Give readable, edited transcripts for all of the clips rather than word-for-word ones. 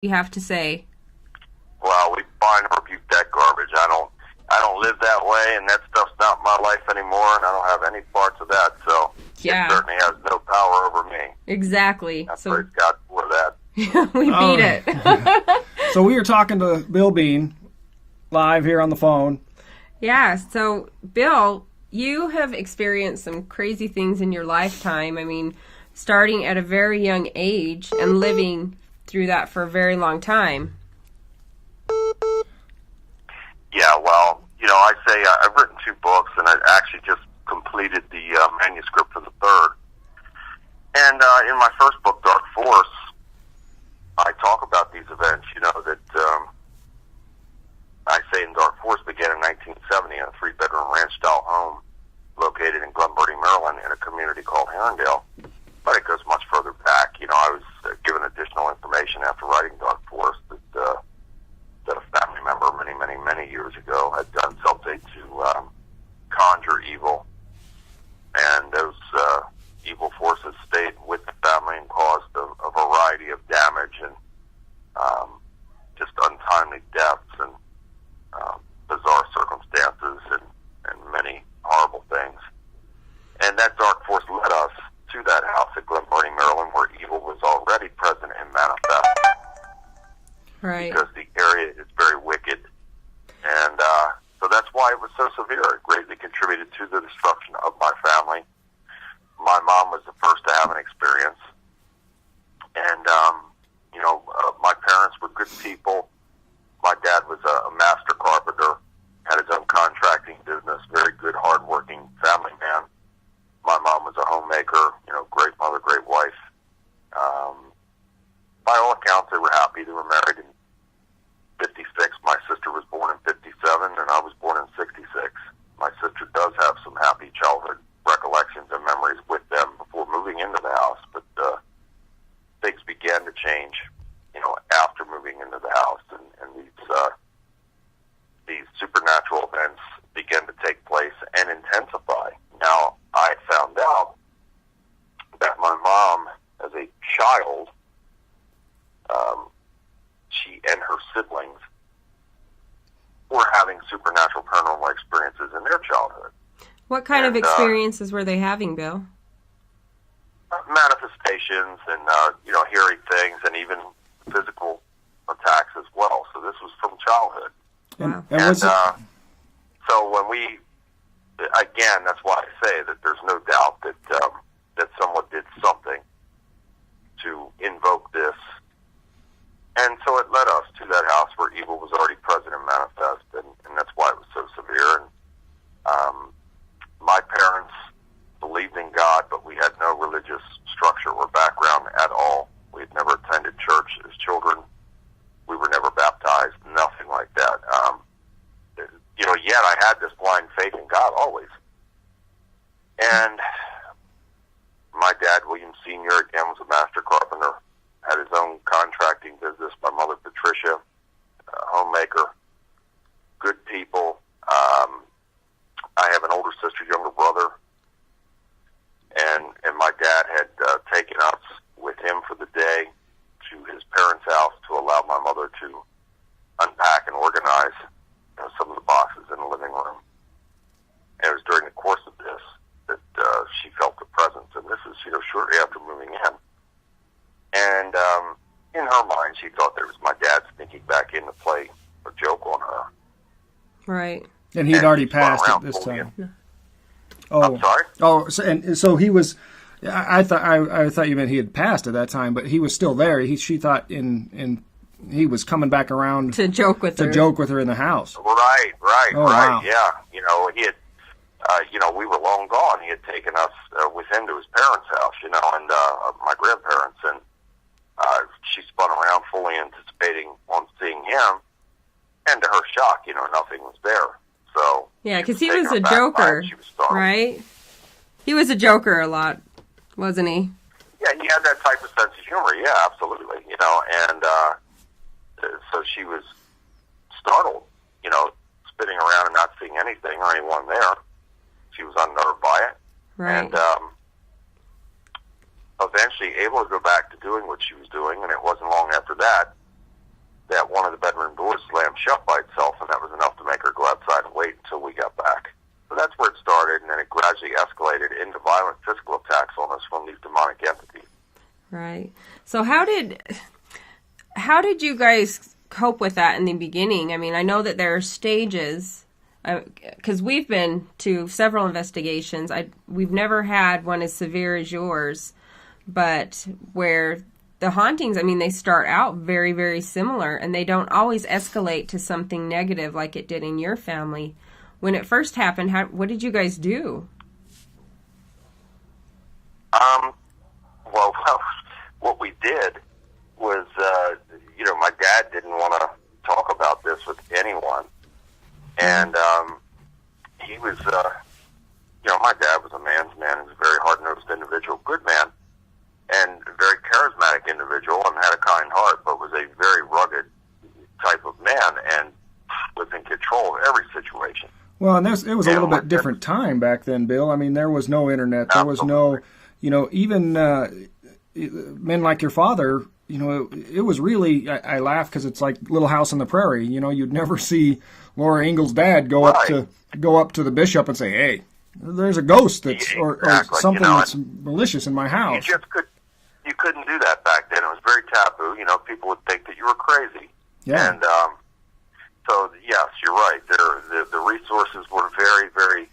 you have to say? Well, we find and rebuke that garbage. I don't live that way, and that stuff's not my life anymore, and I don't have any parts of that, so Yeah. it certainly has no power over me. Exactly. I praise God for that. We beat it. So we were talking to Bill Bean live here on the phone. Yeah, so Bill, you have experienced some crazy things in your lifetime. I mean, starting at a very young age and living through that for a very long time. Yeah, well, I say I've written 2 books, and I actually just completed the manuscript for the third. And in my first book, Dark Force, I talk about these events, that I say in Dark Force began in 1970 in a 3-bedroom ranch-style home located in Glenburnie, Maryland, in a community called Herondale. But it goes much further back. I was given additional information after writing Dark Force that a family member many, many, many years ago had done something to conjure evil. And those evil forces stayed with the family and caused a variety of damage and just untimely deaths and bizarre circumstances and many horrible things. And that dark force led us to that house at Glenburnie, Maryland, where evil was already present and manifest. Right. Because the area is very wicked. And so that's why it was so severe. It greatly contributed to the destruction of my family. My mom was the first to have an experience. And, my parents were good people. My dad was a master carpenter, had his own contracting business, very good, hardworking family man. My mom was a homemaker, great mother, great wife. By all accounts, they were happy. They were married in 56. My sister was born in 57, and I was born in 66. My sister does have some happy childhood recollections and memories with them before moving into the house, but things began to change, after moving into the house, and these supernatural events began to take place and intensify. Now, I found out that my mom, as a child, she and her siblings were having supernatural paranormal experiences in their childhood. What kind of experiences were they having, Bill? Manifestations and, hearing things and even physical attacks as well. So this was from childhood. Wow. And so when again, that's why I say that there's no doubt that someone did something to invoke this. And so it led us to that house where evil was already present and manifest, and that's why it was so severe. And my parents believed in God, but we had no religious structure or background at all. We had never attended church as children. We were never baptized, nothing like that. Yet I had this blind faith in God always. And my dad, William Sr., again, was a master carpenter, had his own contracting business. My mother, Patricia, homemaker, good people. I have an older sister, younger brother, and my dad had taken us with him for the day to his parents' house to allow my mother to unpack and organize some of the boxes in the living room. And it was during the course of this that she felt the presence, and this is shortly after moving in. And in her mind, she thought there was my dad sneaking back in to play a joke on her. Right. And he'd already passed at this time. Oh, I'm sorry? Oh, so he was. I thought you meant he had passed at that time, but he was still there. She thought he was coming back around to joke with her in the house. Right. Oh, wow. Yeah, he had. We were long gone. He had taken us with him to his parents' house, and my grandparents, and she spun around fully anticipating on seeing him, and to her shock, nothing was there. So yeah, because he was a joker, right? He was a joker a lot, wasn't he? Yeah, he had that type of sense of humor. Yeah, absolutely. And so she was startled, spinning around and not seeing anything or anyone there. She was unnerved by it. Right. And eventually able to go back to doing what she was doing, and it wasn't long after that that one of the bedroom doors slammed shut by itself, and that was enough to make her go outside and wait until we got back. So that's where it started, and then it gradually escalated into violent physical attacks on us from these demonic entities. Right. So how did you guys cope with that in the beginning? I mean, I know that there are stages, because we've been to several investigations. We've never had one as severe as yours, but where the hauntings, I mean, they start out very, very similar, and they don't always escalate to something negative like it did in your family. When it first happened, what did you guys do? Well, what we did was, my dad didn't want to talk about this with anyone. And he was, my dad was a man's man. He was a very hard-nosed individual, good man, and a very charismatic individual, and had a kind heart, but was a very rugged type of man and was in control of every situation. Well, and it was a little bit different time back then, Bill. I mean, there was no internet. There was no, even men like your father, it was really, I laugh because it's like Little House on the Prairie. You'd never see Laura Ingalls' dad go up to the bishop and say, "Hey, there's a ghost that's or something that's malicious in my house." You couldn't do that back then. It was very taboo. People would think that you were crazy. Yeah. And so yes, you're right. The resources were very, very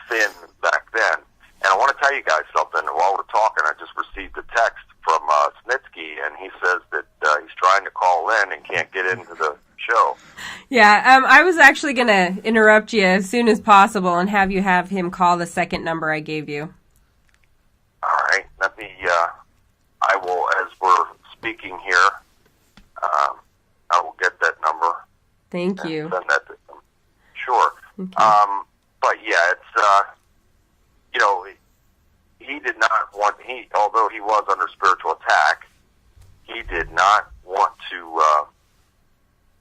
thin back then. And I want to tell you guys something. While we're talking, I just received a text from Snitsky, and he says that he's trying to call in and can't get into the show. Yeah, I was actually going to interrupt you as soon as possible and have you have him call the second number I gave you. All right. Let me, I will, as we're speaking here, I will get that number. Thank you. Send that to him. Sure. Okay. But yeah, it's, he did not want, although he was under spiritual attack, he did not want to,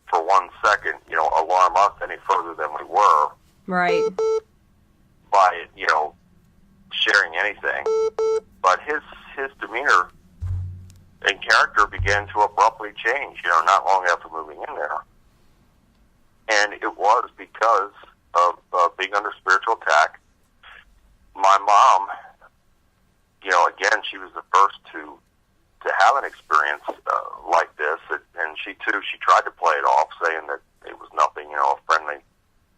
for 1 second, alarm us any further than we were. Right. By, sharing anything. But his demeanor and character began to abruptly change, not long after moving in there. And it was because of being under spiritual attack. My mom, again, she was the first to have an experience like this, and she tried to play it off, saying that it was nothing, a friendly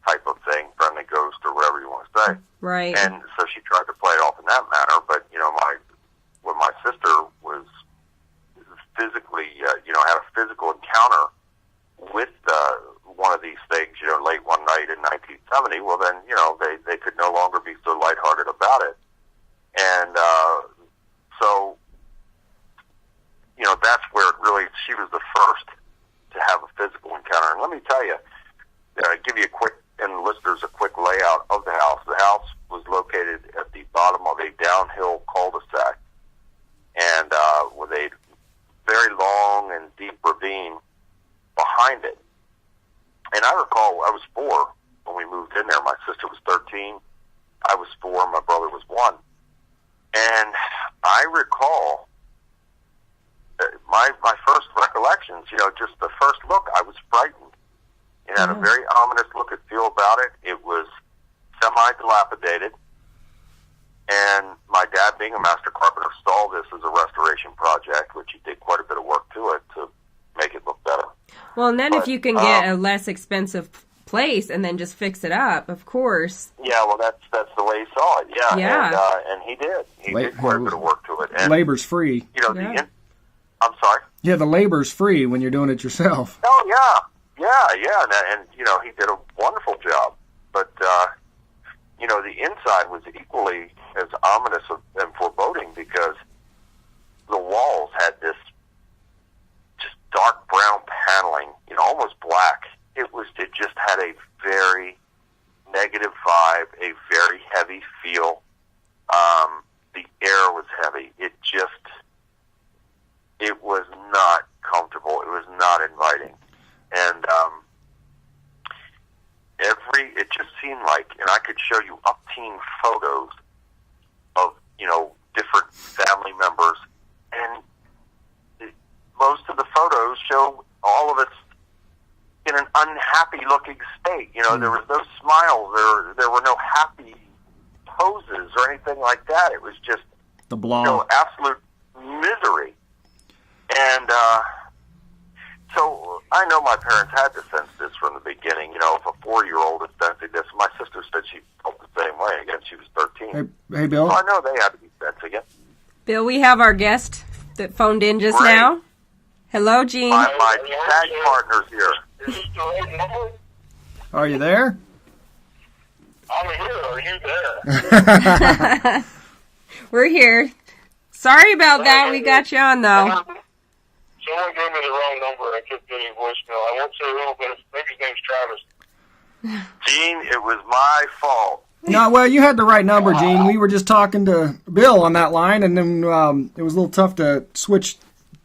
type of thing, friendly ghost or whatever you want to say. Right. And so she tried to play it off in that manner, but, when my sister was physically, had a physical encounter with one of these things, late one night in 1970, well then, they could no longer be so lighthearted about it. And so, that's where it really, she was the first to have a physical encounter. And let me tell you, give you a quick, and listeners, a quick layout of the house. The house was located at the bottom of a downhill cul-de-sac, and with a very long and deep ravine behind it. And I recall I was 4 when we moved in there. My sister was 13. I was 4. My brother was 1. And I recall my first recollections, just the first look, I was frightened. It had a very ominous look and feel about it. It was semi-dilapidated. And my dad, being a master carpenter, saw this as a restoration project, which he did quite a bit of work to it to make it look better. Well, and then if you can get a less expensive place and then just fix it up, of course. Yeah, well, that's the way he saw it. Yeah. Yeah. And he did. He did quite a bit of work to it. And, labor's free. I'm sorry? Yeah, the labor's free when you're doing it yourself. Oh, yeah. And he did a wonderful job. But, the inside was equally as ominous and foreboding because the walls had this just dark brown paneling, almost black. It just had a very negative vibe, a very heavy feel. The air was heavy. It was not comfortable. It was not inviting. And it just seemed like, and I could show you upteen photos of, different family members, and most of the photos show all of us in an unhappy-looking state. You know, there was no smiles. There were no happy poses or anything like that. It was just the blob. You know, absolute misery. And so I know my parents had to sense this from the beginning. You know, if a 4-year-old is sensing this, my sister said she felt the same way. Again, she was 13. Hey, Bill. So I know they had to be sensing it. Bill, we have our guest that phoned in just now. Hello, Gene. My tag partner's here. Are you there? I'm here. Are you there? We're here. Sorry about that. We got you on, though. Someone gave me the wrong number. I kept getting voicemail. I won't say who, but maybe his name's Travis. Gene, it was my fault. No, well, you had the right number, Gene. We were just talking to Bill on that line, and then it was a little tough to switch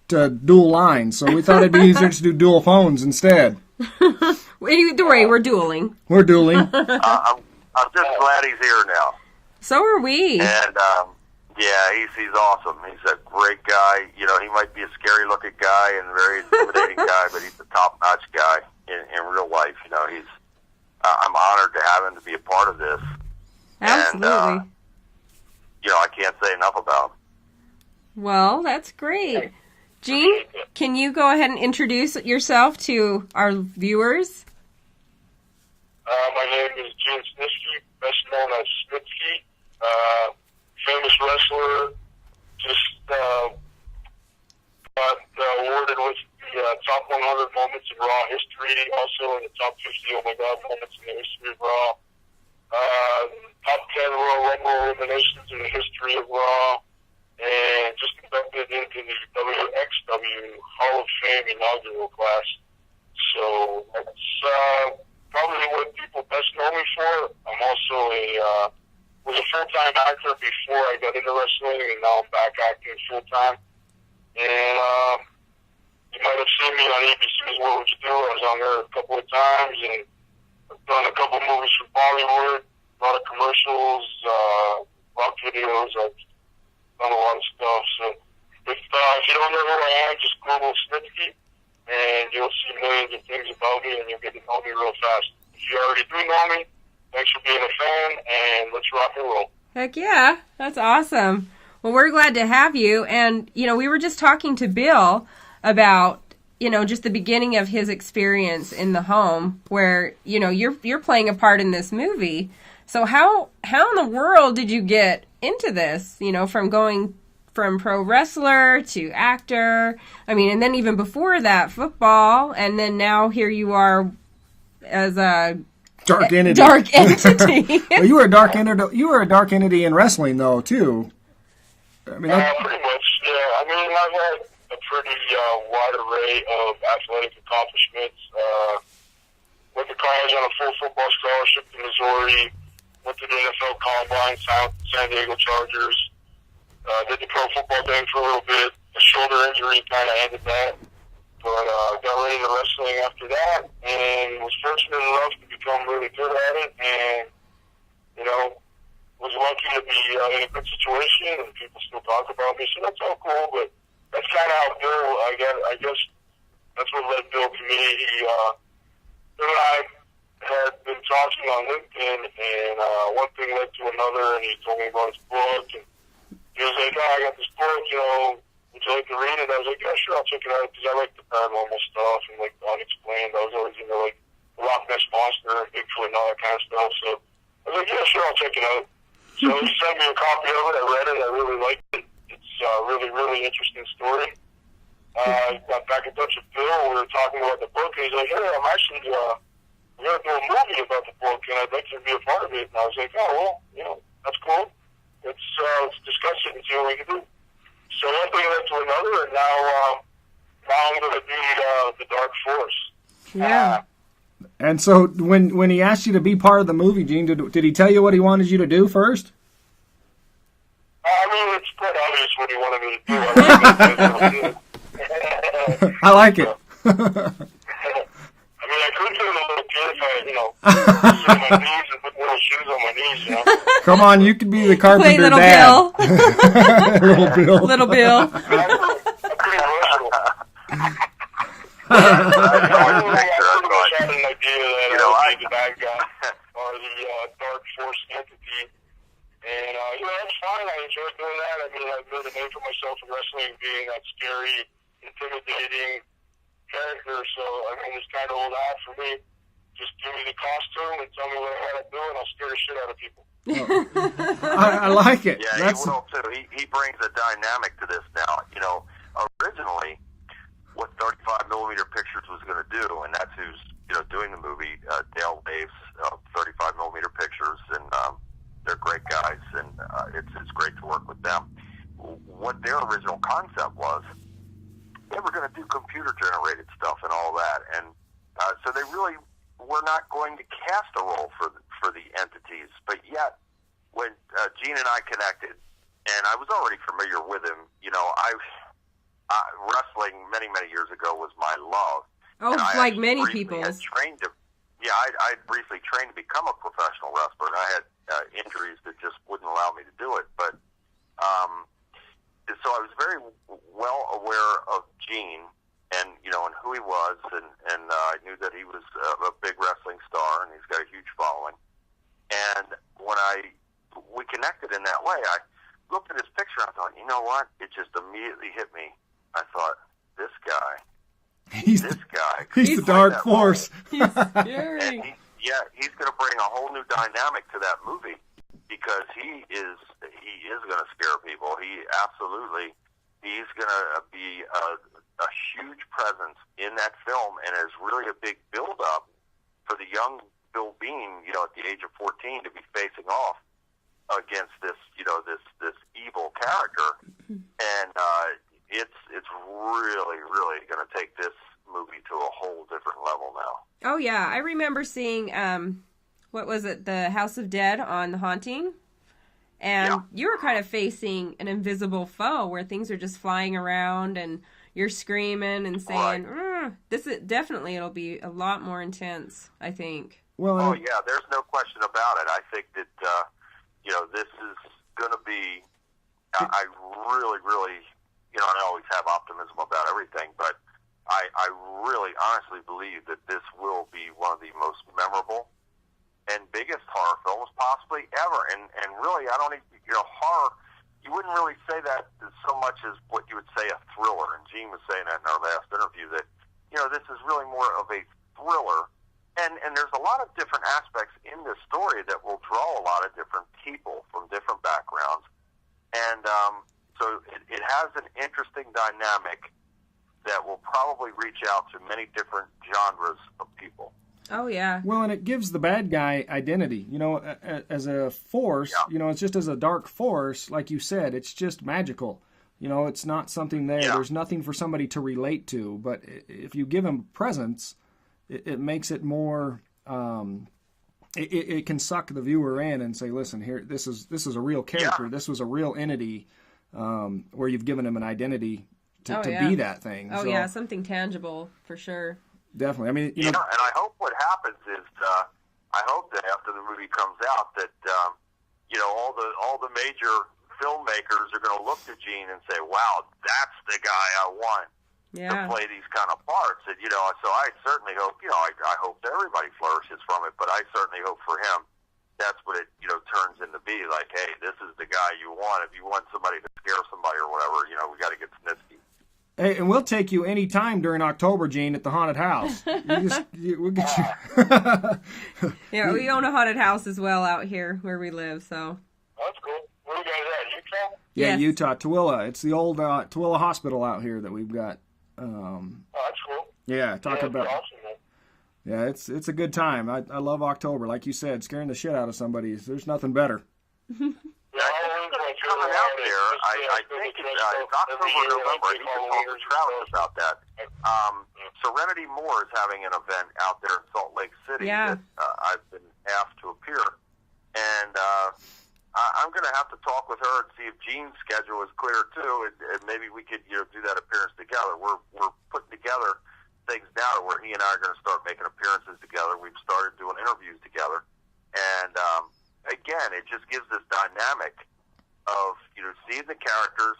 to dual lines, so we thought it'd be easier to do dual phones instead. Either way, we're dueling. We're dueling. I'm just glad he's here now. So are we. And, yeah, he's awesome. He's a great guy. You know, he might be a scary-looking guy and a very intimidating guy, but he's a top-notch guy in real life. You know, I'm honored to have him to be a part of this. Absolutely. And, you know, I can't say enough about him. Well, that's great. Gene, can you go ahead and introduce yourself to our viewers? My name is Gene Snitsky, best known as Snitsky. Famous wrestler, just got awarded with the top 100 moments in Raw history, also in the top 50 Oh My God moments in the history of Raw. Top 10 Royal Rumble eliminations in the history of Raw, and just inducted into the WXW Hall of Fame inaugural class. So that's probably what people best know me for. I'm also was a full-time actor before I got into wrestling, and now I'm back acting full-time. And you might have seen me on ABC's What Would You Do? I was on there a couple of times, and I've done a couple movies for Bollywood, a lot of commercials, rock videos. I've done a lot of stuff. So if you don't know who I am, just Google Snitsky, and you'll see millions of things about me, and you'll get to know me real fast. If you already do know me, thanks for being a fan, and let's rock and roll. Heck yeah, that's awesome. Well, we're glad to have you. And, you know, we were just talking to Bill about, you know, just the beginning of his experience in the home where, you know, you're playing a part in this movie. So how in the world did you get into this, you know, from going from pro wrestler to actor? I mean, and then even before that, football, and then now here you are as a dark entity. Dark entity. Well, you were a dark entity. You were a dark entity in wrestling, though, too. I mean, pretty much. Yeah. I mean, I've had a pretty wide array of athletic accomplishments. Went to college on a full football scholarship to Missouri. Went to the NFL Combine, San Diego Chargers. Did the pro football thing for a little bit. A shoulder injury kind of ended that. But got right into wrestling after that, and was fortunate enough to become really good at it, and, you know, was lucky to be in a good situation, and people still talk about me, so that's all cool. But that's kind of how Bill, I guess that's what led Bill to me. Bill and I had been talking on LinkedIn, and one thing led to another, and he told me about his book, and he was like, oh, I got this book, you know, would you like to read it? I was like, yeah, sure, I'll check it out, because I like the paranormal stuff, and, like, the unexplained. I was always into, like, the Loch Ness Monster, and Bigfoot, and all that kind of stuff, so I was like, yeah, sure, I'll check it out. So he sent me a copy of it. I read it. I really liked it. It's a really, really interesting story. I got back in touch with Bill. We were talking about the book, and he's like, hey, I'm actually we're going to do a movie about the book, and I'd like you to be a part of it. And I was like, oh, well, you know, that's cool. Let's discuss it and see what we can do. So one thing led to another, and now I'm going to be the Dark Force. Yeah. And so when he asked you to be part of the movie, Gene, did he tell you what he wanted you to do first? I mean, it's quite obvious what he wanted me to do. I like it. I mean, I could do it a little kid if I, you know, sit on my knees and put little shoes on my knees, you know. Come on, you could be the Play carpenter Little dad. Bill. Little Bill. Little Bill. I'm pretty versatile. I pretty much had an idea that I was the bad guy or the dark force entity. And, that's fine. I enjoy doing that. I mean, I've made a name for myself in wrestling, being that scary, intimidating character. So, I mean, it's kind of old hat for me. Just give me the costume and tell me what I got to do, and I'll scare the shit out of people. I like it. Yeah, he will, too. He brings a dynamic to this now. Originally, what 35mm Pictures was going to do, and that's who's, doing the movie, Dale Waves, 35mm Pictures, and they're great guys, and it's great to work with them. What their original concept was, they were going to do computer-generated stuff and all that, and so they really were not going to cast a role for the entities. But yet, when Gene and I connected, and I was already familiar with him, wrestling many years ago was my love. Oh, like many people. I'd briefly trained to become a professional wrestler, and I had injuries that just wouldn't allow me to do it. But so I was very well aware of Gene and who he was, and I knew that he was a big wrestling star, and he's got a huge following. And when we connected in that way, I looked at his picture and I thought, you know what? It just immediately hit me. I thought, this guy. He's the dark force. He's scary. And he's going to bring a whole new dynamic to that movie, because he is going to scare people. He's going to be a huge presence in that film, and is really a big build-up for the young Bill Bean, at the age of 14, to be facing off against this evil character. And it's really going to take this movie to a whole different level now. Oh yeah, I remember seeing what was it, The House of Dead on The Haunting, and you were kind of facing an invisible foe where things are just flying around and you're screaming and saying, right. It'll be a lot more intense, I think. Well, there's no question about it. I think that this is going to be. I really, I always have optimism about everything, but I really honestly believe that this will be one of the most memorable and biggest horror films possibly ever. And really, I don't even, horror, you wouldn't really say that so much as what you would say a thriller. And Gene was saying that in our last interview, that, this is really more of a thriller. And there's a lot of different aspects in this story that will draw a lot of different people from different backgrounds. And so it has an interesting dynamic that will probably reach out to many different genres of people. Oh, yeah. Well, and it gives the bad guy identity. As a force, it's just as a dark force, like you said, it's just magical. It's not something there. Yeah. There's nothing for somebody to relate to. But if you give him presence, it makes it more... It can suck the viewer in and say, listen, here, this is a real character. Yeah. This was a real entity where you've given him an identity to be that thing. Oh, yeah, something tangible, for sure. Definitely. I mean, and I hope what happens is, I hope that after the movie comes out, that all the major filmmakers are going to look to Gene and say, "Wow, that's the guy I want to play these kind of parts." And so I certainly hope, I hope that everybody flourishes from it, but I certainly hope for him that's what it turns into be. Like, hey, this is the guy you want. If you want somebody to scare somebody or whatever, we got to get Snitsky. Hey, and we'll take you any time during October, Gene, at the haunted house. We'll get you. Yeah, we own a haunted house as well out here where we live. So that's cool. Where are you guys at? Utah? Yeah, yes. Utah, Tooele. It's the old Tooele Hospital out here that we've got. Oh, that's cool. Yeah, talk about. Awesome, man. Yeah, it's a good time. I love October, like you said, scaring the shit out of somebody. There's nothing better. Coming out there, I think it's October, November. You can talk to Travis about that. Serenity Moore is having an event out there in Salt Lake City that I've been asked to appear. And I'm going to have to talk with her and see if Gene's schedule is clear, too. And maybe we could do that appearance together. We're putting together things now where he and I are going to start making appearances together. We've started doing interviews together. And, again, it just gives this dynamic of, seeing the characters,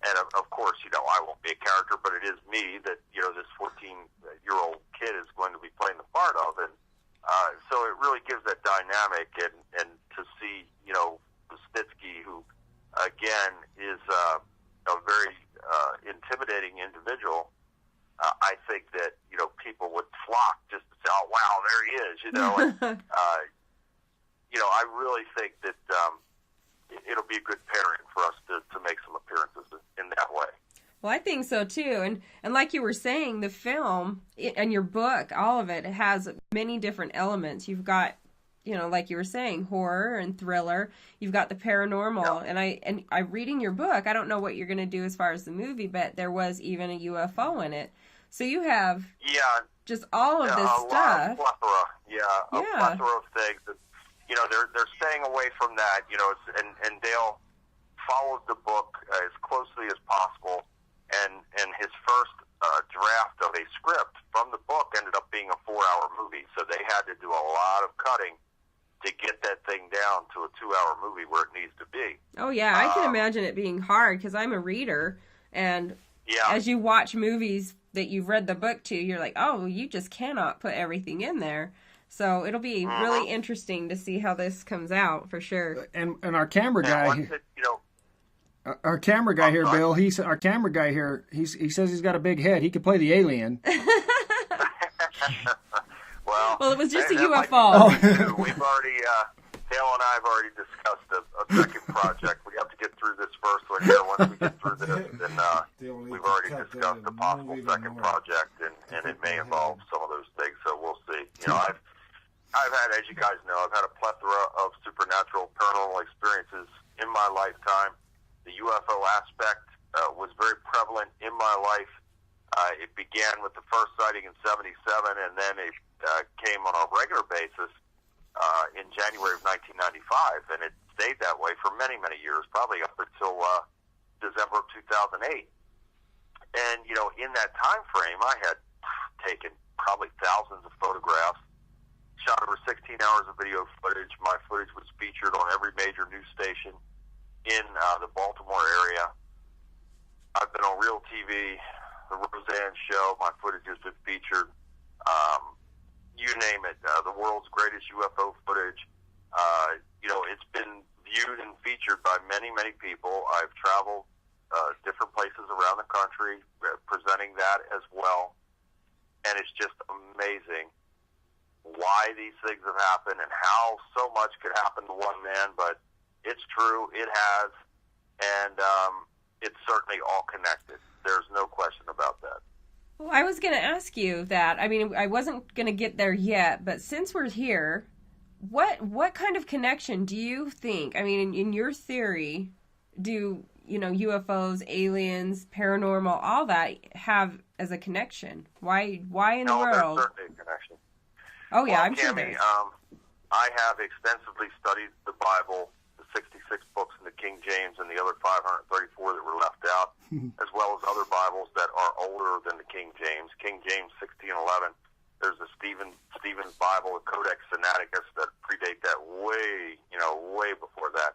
And of course, I won't be a character, but it is me that, this 14-year-old kid is going to be playing the part of. And so it really gives that dynamic. And to see, Snitsky, who, again, is a very intimidating individual, I think that, people would flock just to say, oh, wow, there he is, And, I really think that it'll be a good pairing for us to make some appearances in that way. Well, I think so too, and like you were saying, the film and your book, all of it has many different elements. You've got, like you were saying, horror and thriller. You've got the paranormal, and I reading your book. I don't know what you're going to do as far as the movie, but there was even a UFO in it. So you have just all of this stuff. A plethora of things. That, they're staying away from that. And Dale followed the book as closely as possible. And his first draft of a script from the book ended up being a 4-hour movie. So they had to do a lot of cutting to get that thing down to a 2-hour movie where it needs to be. Oh, yeah. I can imagine it being hard because I'm a reader. And as you watch movies that you've read the book to, you're like, oh, you just cannot put everything in there. So it'll be really interesting to see how this comes out for sure. And our camera guy... Our camera guy here, Bill. He says he's got a big head. He could play the alien. well, it was just a UFO. We've already, Dale and I have already discussed a second project. We have to get through this first one here. Once we get through this, then we've already discussed a possible second project, and it may involve some of those things. So we'll see. I've had, as you guys know, I've had a plethora of supernatural, paranormal experiences in my lifetime. The UFO aspect was very prevalent in my life. It began with the first sighting in '77, and then it came on a regular basis in January of 1995, and it stayed that way for many, many years, probably up until December of 2008. And, in that time frame, I had taken probably thousands of photographs, shot over 16 hours of video footage. My footage was featured on every major news station in the Baltimore area. I've been on Real TV, the Roseanne Show. My footage has been featured. You name it. The world's greatest UFO footage. It's been viewed and featured by many, many people. I've traveled different places around the country presenting that as well. And it's just amazing why these things have happened and how so much could happen to one man, but it's true, it has, and it's certainly all connected. There's no question about that. Well, I was going to ask you that. I mean, I wasn't going to get there yet, but since we're here, what kind of connection do you think, I mean, in your theory, do, UFOs, aliens, paranormal, all that have as a connection? Why in the world? There's certainly a connection. Oh, yeah, I'm Tammy, sure there's. I have extensively studied the Bible, 66 books in the King James and the other 534 that were left out, as well as other Bibles that are older than the King James. King James 1611. There's the Stephen's Bible, the Codex Sinaiticus that predate that way before that.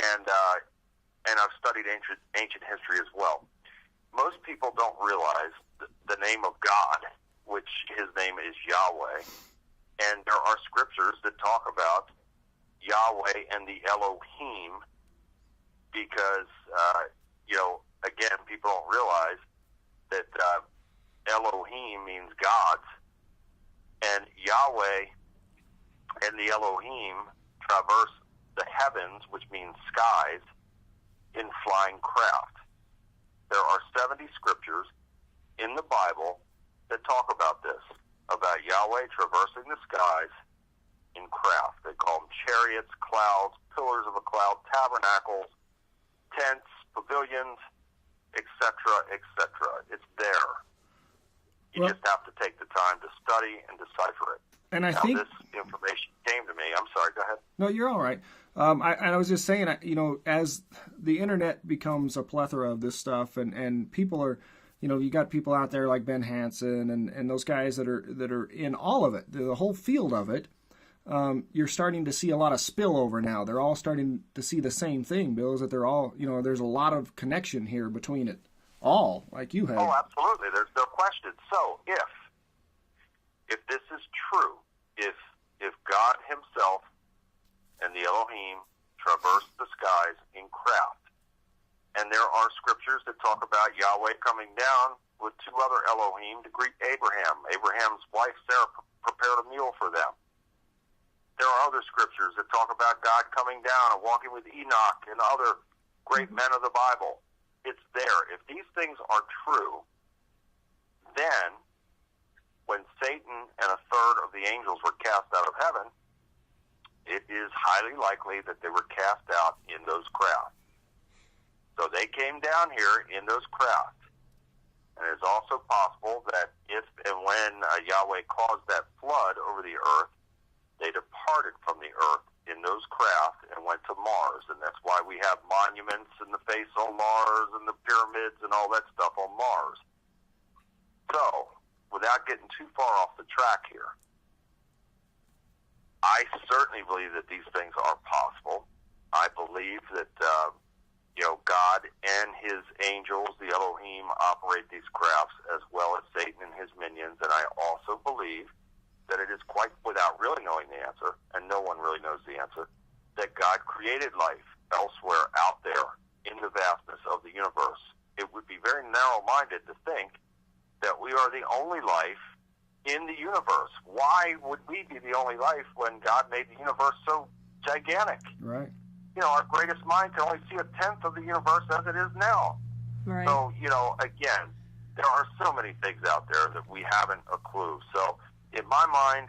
And I've studied ancient history as well. Most people don't realize the name of God, which his name is Yahweh, and there are scriptures that talk about Yahweh and the Elohim, because, again, people don't realize that Elohim means gods, and Yahweh and the Elohim traverse the heavens, which means skies, in flying craft. There are 70 scriptures in the Bible that talk about this, about Yahweh traversing the skies in craft. They call them chariots, clouds, pillars of a cloud, tabernacles, tents, pavilions, etc., etc. It's there. You just have to take the time to study and decipher it. And I think this information came to me. I'm sorry, go ahead. No, you're all right. I was just saying, as the internet becomes a plethora of this stuff, and people are, you got people out there like Ben Hansen and those guys that are in all of it, the whole field of it. you're starting to see a lot of spillover now. They're all starting to see the same thing, Bill, is that they're all, there's a lot of connection here between it all, like you have. Oh, absolutely. There's no question. So if this is true, if God himself and the Elohim traversed the skies in craft, and there are scriptures that talk about Yahweh coming down with two other Elohim to greet Abraham. Abraham's wife, Sarah, prepared a meal for them. There are other scriptures that talk about God coming down and walking with Enoch and other great men of the Bible. It's there. If these things are true, then when Satan and a third of the angels were cast out of heaven, it is highly likely that they were cast out in those craft. So they came down here in those craft. And it's also possible that if and when Yahweh caused that flood over the earth, they departed from the earth in those craft and went to Mars. And that's why we have monuments and the face on Mars and the pyramids and all that stuff on Mars. So, without getting too far off the track here, I certainly believe that these things are possible. I believe that God and his angels, the Elohim, operate these crafts as well as Satan and his minions. And I also believe that it is quite, without really knowing the answer, and no one really knows the answer, that God created life elsewhere out there in the vastness of the universe. It would be very narrow-minded to think that we are the only life in the universe. Why would we be the only life when God made the universe so gigantic? Right. Our greatest mind can only see a tenth of the universe as it is now. Right. So, again, there are so many things out there that we haven't a clue. So, in my mind,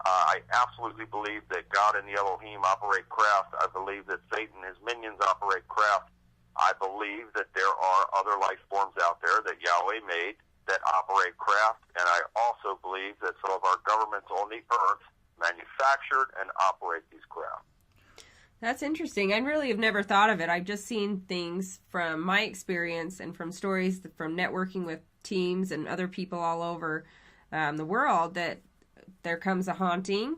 I absolutely believe that God and the Elohim operate craft. I believe that Satan and his minions operate craft. I believe that there are other life forms out there that Yahweh made that operate craft. And I also believe that some of our governments on the earth manufactured and operate these craft. That's interesting. I really have never thought of it. I've just seen things from my experience and from stories from networking with teams and other people all over the world that there comes a haunting,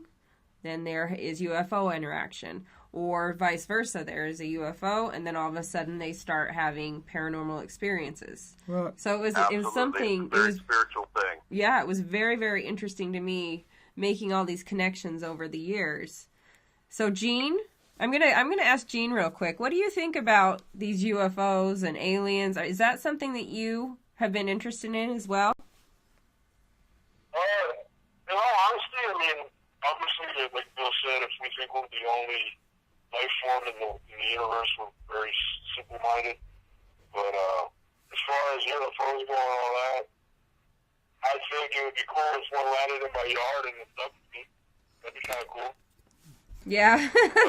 then there is UFO interaction, or vice versa. There is a UFO, and then all of a sudden they start having paranormal experiences. Well, so it was something. It's a very spiritual thing. Yeah, it was very, very interesting to me making all these connections over the years. So, Gene, I'm gonna ask Gene real quick. What do you think about these UFOs and aliens? Is that something that you have been interested in as well? In all honesty, obviously, like Bill said, if we think we're the only life form in the universe, we're very simple-minded. But as far as UFOs going and all that, I think it would be cool if one landed in my yard and abducted me. That'd be kind of cool. Yeah,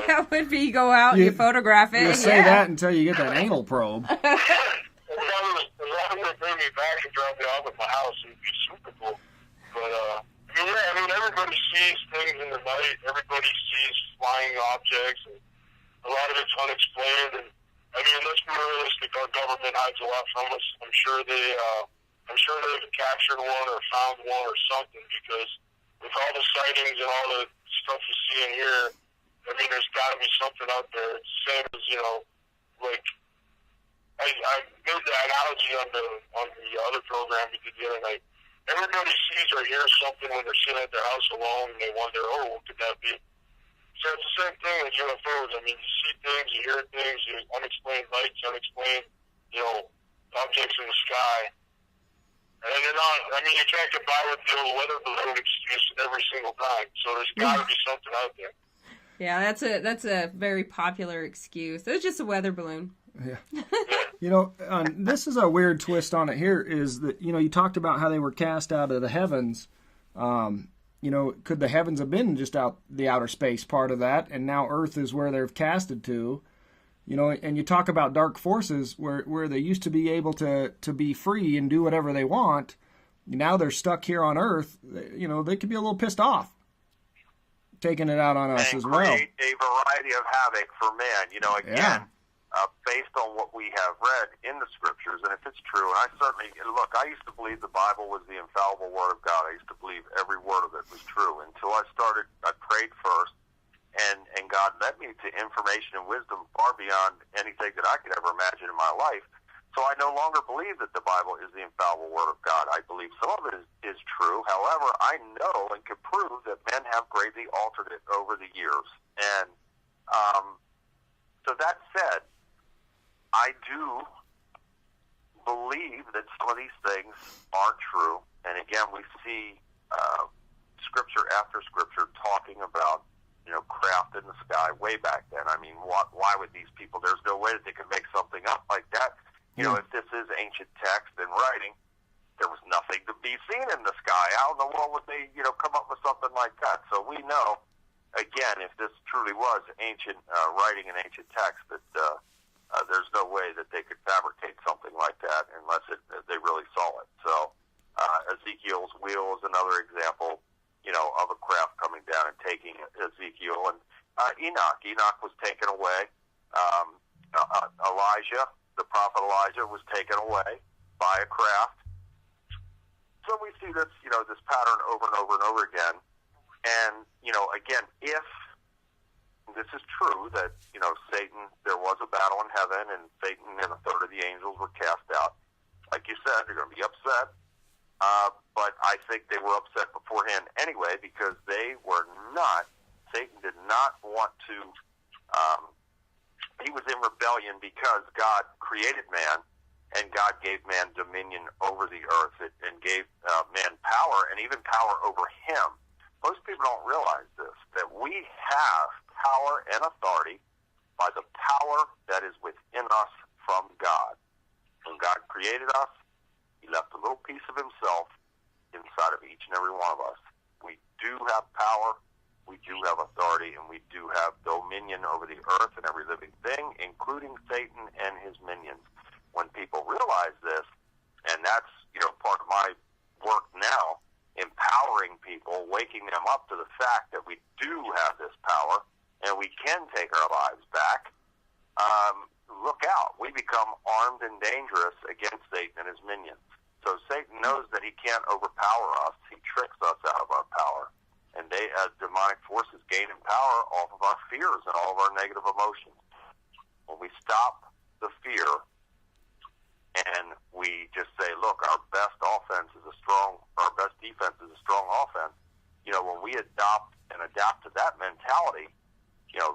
that would be go out and you photograph it. You say that until you get that anal probe. As long as they bring me back and drop me off at my house, it would be super cool. But, everybody sees things in the night. Everybody sees flying objects, and a lot of it's unexplained. And let's be realistic. Our government hides a lot from us. I'm sure they've captured one or found one or something, because with all the sightings and all the stuff you see in here, there's got to be something out there. It's the same as like I made the analogy on the other program we did the other night. Everybody sees or hears something when they're sitting at their house alone, and they wonder, what could that be? So it's the same thing with UFOs. You see things, you hear things, unexplained lights, unexplained, objects in the sky. And they're not, you can't get by with the old weather balloon excuse every single time. So there's got to be something out there. Yeah, that's a very popular excuse. It's just a weather balloon. Yeah. This is a weird twist on it here, is that, you talked about how they were cast out of the heavens. Could the heavens have been just out the outer space part of that, and now Earth is where they're casted to? And you talk about dark forces where they used to be able to be free and do whatever they want. Now they're stuck here on Earth. They could be a little pissed off, taking it out on us as well. And create a variety of havoc for man. Based on what we have read in the scriptures, and if it's true, and I used to believe the Bible was the infallible word of God. I used to believe every word of it was true until I prayed first, information and wisdom far beyond anything that I could ever imagine in my life. So I no longer believe that the Bible is the infallible Word of God. I believe some of it is true. However, I know and can prove that men have greatly altered it over the years. And so that said, I do believe that some of these things are true. And again, we see scripture after scripture talking about, craft in the sky way back then. I mean, why would these people, there's no way that they could make something up like that. If this is ancient text and writing, there was nothing to be seen in the sky. How in the world would they, come up with something like that? So we know, again, if this truly was ancient writing and ancient text, that there's no way that they could fabricate something like that unless they really saw it. So Ezekiel's wheel is another example, of a craft coming down and taking Ezekiel. And Enoch was taken away. The prophet Elijah was taken away by a craft. So we see this, this pattern over and over and over again. And, again, if this is true that, Satan, there was a battle in heaven and Satan and a third of the angels were cast out, like you said, they're going to be upset. But I think they were upset beforehand anyway because Satan did not want to, he was in rebellion because God created man and God gave man dominion over the earth and gave man power and even power over him. Most people don't realize this, that we have power and authority by the power that is within us from God. When God created us, he left a little piece of himself inside of each and every one of us. We do have power, we do have authority, and we do have dominion over the earth and every living thing, including Satan and his minions. When people realize this, and that's part of my work now, empowering people, waking them up to the fact that we do have this power and we can take our lives back, look out. We become armed and dangerous against Satan and his minions. So Satan knows that he can't overpower us. He tricks us out of our power. And they, as demonic forces, gain in power off of our fears and all of our negative emotions. When we stop the fear and we just say, look, our best defense is a strong offense, when we adopt and adapt to that mentality,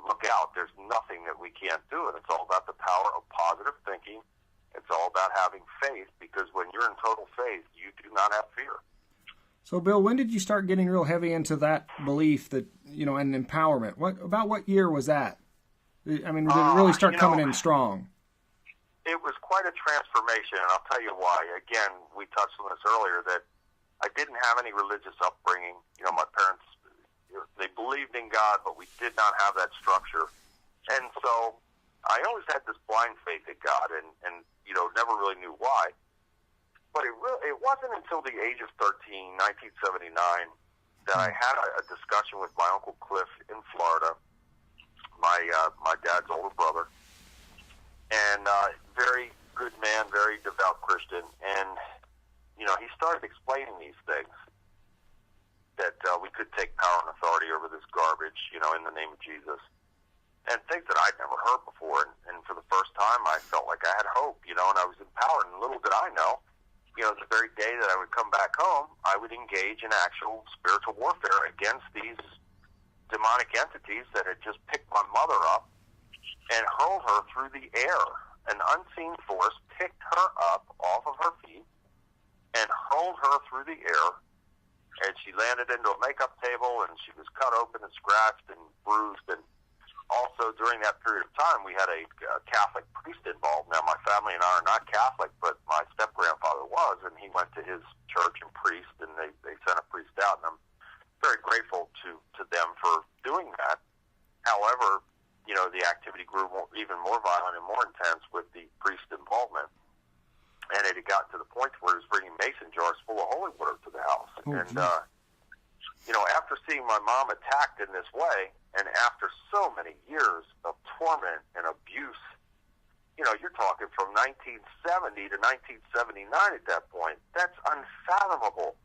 look out, there's nothing that we can't do. And it's all about the power of positive thinking. It's all about having faith, because when you're in total faith, you do not have fear. So, Bill, when did you start getting real heavy into that belief that, and empowerment? What year was that? I mean, did it really start coming in strong? It was quite a transformation, and I'll tell you why. Again, we touched on this earlier, that I didn't have any religious upbringing. My parents, they believed in God, but we did not have that structure. And so I always had this blind faith in God, and never really knew why. But it wasn't until the age of 13, 1979, that I had a discussion with my Uncle Cliff in Florida, my dad's older brother, and very good man, very devout Christian. And, he started explaining these things, that we could take power and authority over this garbage, in the name of Jesus. And things that I'd never heard before. And for the first time, I felt like I had hope, and I was empowered. And little did I know, the very day that I would come back home, I would engage in actual spiritual warfare against these demonic entities that had just picked my mother up and hurled her through the air. An unseen force picked her up off of her feet and hurled her through the air. And she landed into a makeup table, and she was cut open and scratched and bruised. And also, during that period of time, we had a Catholic priest involved. Now, my family and I are not Catholic, but my step-grandfather was, and he went to his church and priest, and they sent a priest out, and I'm very grateful to them for doing that. However, the activity grew even more violent and more intense with the priest involvement, and it had gotten to the point where he was bringing mason jars full of holy water to the house. After seeing my mom attacked in this way, and after so many years of torment and abuse, you're talking from 1970 to 1979 at that point. That's unfathomable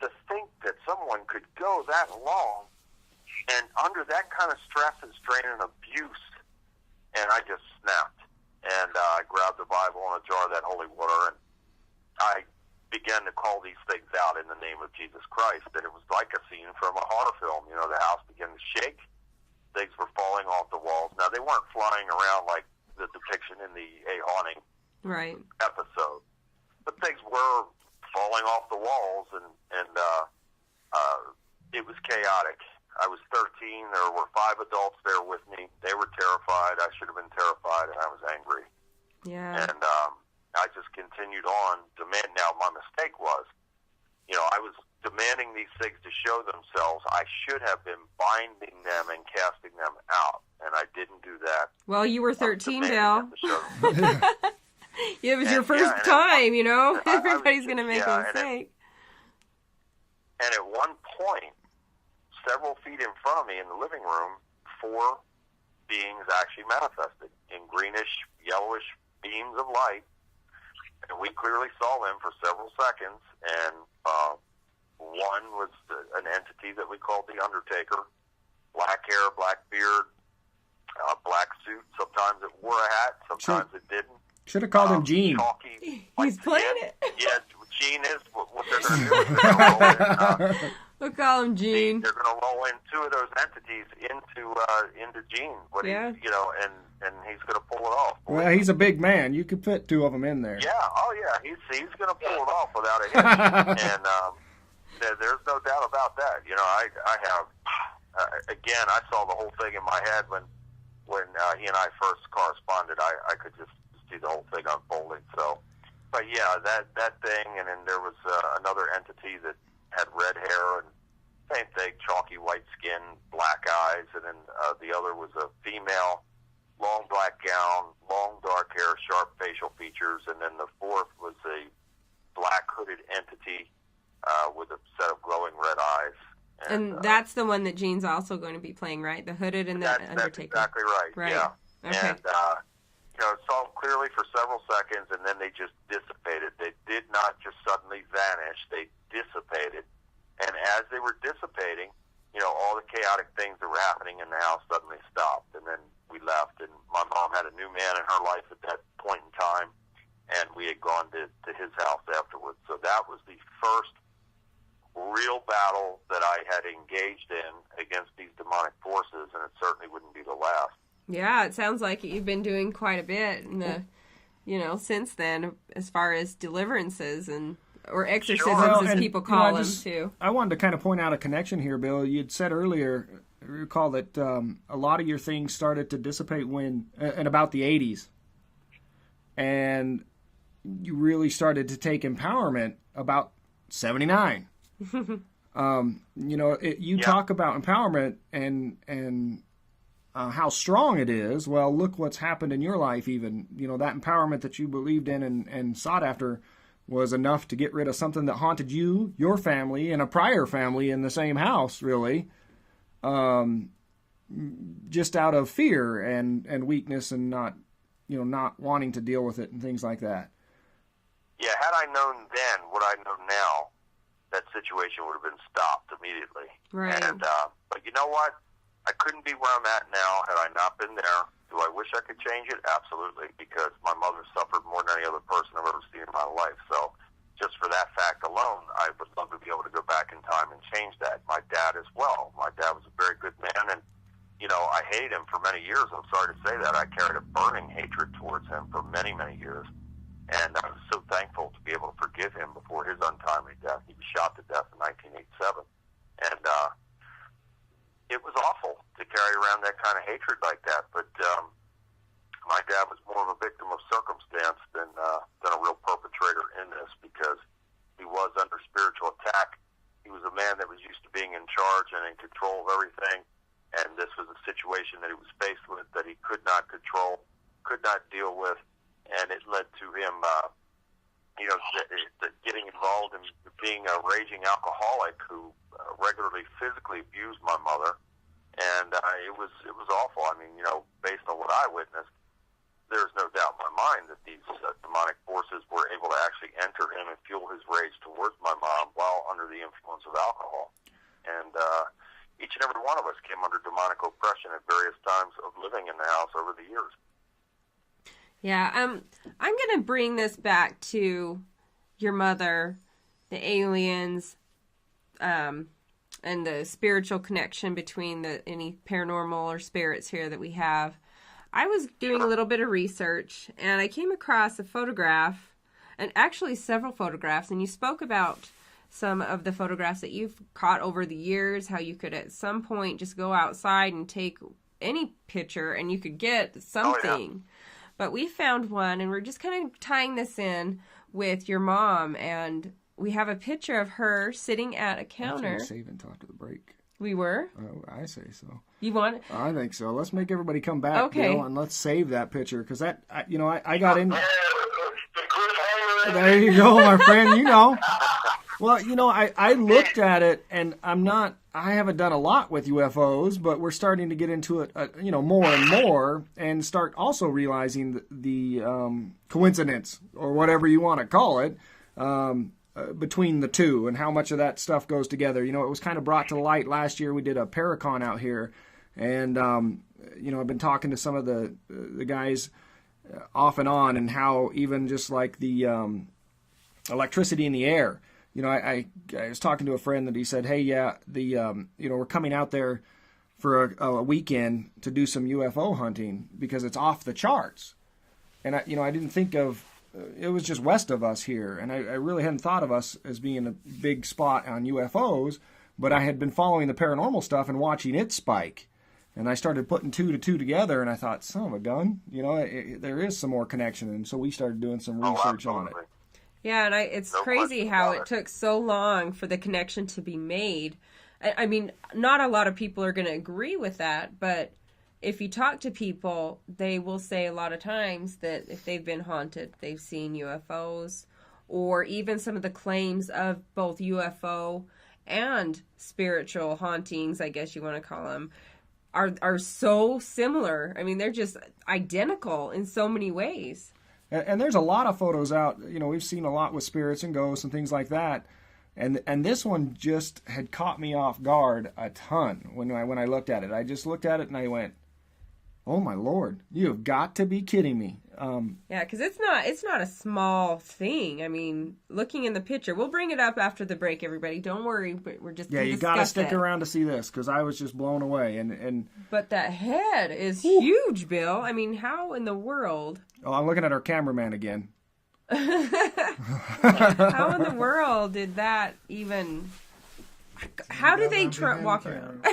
to think that someone could go that long and under that kind of stress and strain and abuse and I just snapped. And I grabbed the Bible and a jar of that holy water, and I began to call these things out in the name of Jesus Christ. And it was like a scene from a horror film. You know, the house began to shake. Things were falling off the walls. Now, they weren't flying around like the depiction in the A Haunting episode, but things were falling off the walls, and it was chaotic. I was 13. There were 5 adults there with me. They were terrified. I should have been terrified, and I was angry. Yeah. And I just continued on demanding. Now, my mistake was, you know, I was demanding these things to show themselves. I should have been binding them and casting them out, and I didn't do that. Well, you were 13, Bill. It was your first time, you know. Everybody's going to make a mistake. And at one point, several feet in front of me in the living room, 4 beings actually manifested in greenish, yellowish beams of light. And we clearly saw them for several seconds. And one was an entity that we called the Undertaker. Black hair, black beard, black suit. Sometimes it wore a hat, sometimes it didn't. Should have called him Gene. Chalky, he's playing it. Yeah, Gene is what they're going to do. Is they're going to roll in, we'll call him Gene. They're going to roll in 2 of those entities into Gene. You know, and he's going to pull it off. Well, he's a big man. You could fit 2 of them in there. Yeah. Oh, yeah. He's going to pull it off without a hitch. And there's no doubt about that. You know, I have again. I saw the whole thing in my head when he and I first corresponded. I could just see the whole thing unfolding. So, but yeah, that thing, and then there was another entity that had red hair and same thing, chalky white skin, black eyes, and then the other was a female, long black gown, long dark hair, sharp facial features, and then the 4th was a black hooded entity with a set of glowing red eyes. And that's the one that Gene's also going to be playing, right? The hooded and the Undertaker. That's exactly right. Yeah. Okay. And you know, saw them clearly for several seconds, and then they just dissipated. They did not just suddenly vanish. They dissipated. And as they were dissipating, you know, all the chaotic things that were happening in the house suddenly stopped. And then we left, and my mom had a new man in her life at that point in time, and we had gone to his house afterwards. So that was the first real battle that I had engaged in against these demonic forces, and it certainly wouldn't be the last. Yeah, it sounds like you've been doing quite a bit in the, you know, since then, as far as deliverances or exorcisms, as people call them, too. I wanted to kind of point out a connection here, Bill. You'd said earlier, I recall that a lot of your things started to dissipate in about the 80s. And you really started to take empowerment about 79. You know, talk about empowerment and how strong it is. Well, look what's happened in your life even. You know, that empowerment that you believed in and sought after was enough to get rid of something that haunted you, your family, and a prior family in the same house, really. Just out of fear and weakness and not wanting to deal with it and things like that. Yeah, had I known then what I know now, that situation would have been stopped immediately. Right. And but you know what? I couldn't be where I'm at now had I not been there. Do I wish I could change it? Absolutely, because my mother suffered more than any other person I've ever seen in my life. So just for that fact alone, I would love to be able to go back in time and change that. My dad as well. My dad was a very good man, and, you know, I hated him for many years. I'm sorry to say that. I carried a burning hatred towards him for many, many years. And I was so thankful to be able to forgive him before his untimely death. He was shot to death in 1987. And it was awful to carry around that kind of hatred like that. But my dad was more of a victim of circumstance than a real perpetrator in this, because he was under spiritual attack. He was a man that was used to being in charge and in control of everything. And this was a situation that he was faced with that he could not control, could not deal with. And it led to him, getting involved in being a raging alcoholic who regularly physically abused my mother. And it was awful. I mean, you know, based on what I witnessed, there's no doubt in my mind that these demonic forces were able to actually enter him and fuel his rage towards my mom while under the influence of alcohol. And each and every one of us came under demonic oppression at various times of living in the house over the years. Yeah, I'm going to bring this back to your mother, the aliens, and the spiritual connection between any paranormal or spirits here that we have. I was doing a little bit of research, and I came across a photograph, and actually several photographs, and you spoke about some of the photographs that you've caught over the years, how you could at some point just go outside and take any picture, and you could get something. Oh, yeah. But we found one, and we're just kind of tying this in with your mom, and we have a picture of her sitting at a counter. Save until after the break. We were? Oh, I say so. You want it? I think so. Let's make everybody come back, Bill, and let's save that picture, because that, I got in. There you go, my friend. You know. Well, I looked at it, and I haven't done a lot with UFOs, but we're starting to get into it, more and more, and start also realizing the coincidence, or whatever you want to call it, between the two, and how much of that stuff goes together. It was kind of brought to light last year. We did a Paracon out here, and, I've been talking to some of the guys off and on, and how even just like the electricity in the air. I was talking to a friend that he said, hey, yeah, we're coming out there for a weekend to do some UFO hunting because it's off the charts. And I didn't think of, it was just west of us here. And I really hadn't thought of us as being a big spot on UFOs, but I had been following the paranormal stuff and watching it spike. And I started putting 2 to 2 together, and I thought, son of a gun, there is some more connection. And so we started doing some research on it. Yeah, and it's crazy how it took so long for the connection to be made. I mean, not a lot of people are going to agree with that, but if you talk to people, they will say a lot of times that if they've been haunted, they've seen UFOs, or even some of the claims of both UFO and spiritual hauntings, I guess you want to call them, are so similar. I mean, they're just identical in so many ways. And there's a lot of photos out, we've seen a lot with spirits and ghosts and things like that. And this one just had caught me off guard a ton when I looked at it. I just looked at it and I went, oh my Lord, you have got to be kidding me. Yeah, because it's not a small thing. I mean, looking in the picture, we'll bring it up after the break, everybody. Don't worry, but we're just you got to stick around to see this, because I was just blown away. But that head is huge, Bill. I mean, how in the world? Oh, I'm looking at our cameraman again. How in the world did that even? How do they walk around?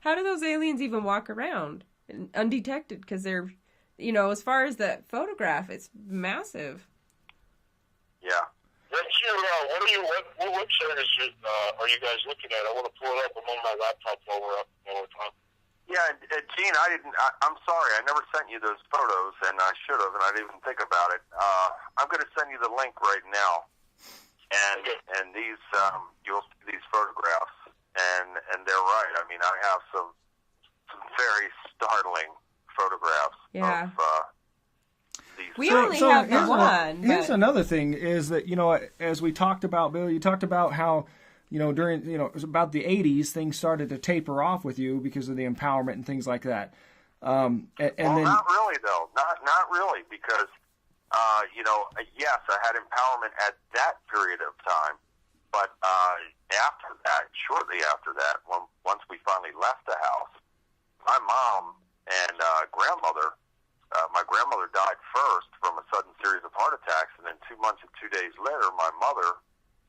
How do those aliens even walk around undetected? Because they're, as far as that photograph, it's massive. Yeah. What website are you guys looking at? I want to pull it up. I'm on my laptop while we're talking. Yeah, Gene, I'm sorry, I never sent you those photos, and I should have, and I didn't even think about it. I'm going to send you the link right now, and these you'll see these photographs, and they're right. I mean, I have some very startling photographs of these. We only have the one. Here's another thing: is that as we talked about, Bill, you talked about how. During, it was about the 80s, things started to taper off with you because of the empowerment and things like that. Then, not really, though. Not really, because, yes, I had empowerment at that period of time, but after that, shortly after that, once we finally left the house, my mom and grandmother, my grandmother died first from a sudden series of heart attacks, and then 2 months and 2 days later, my mother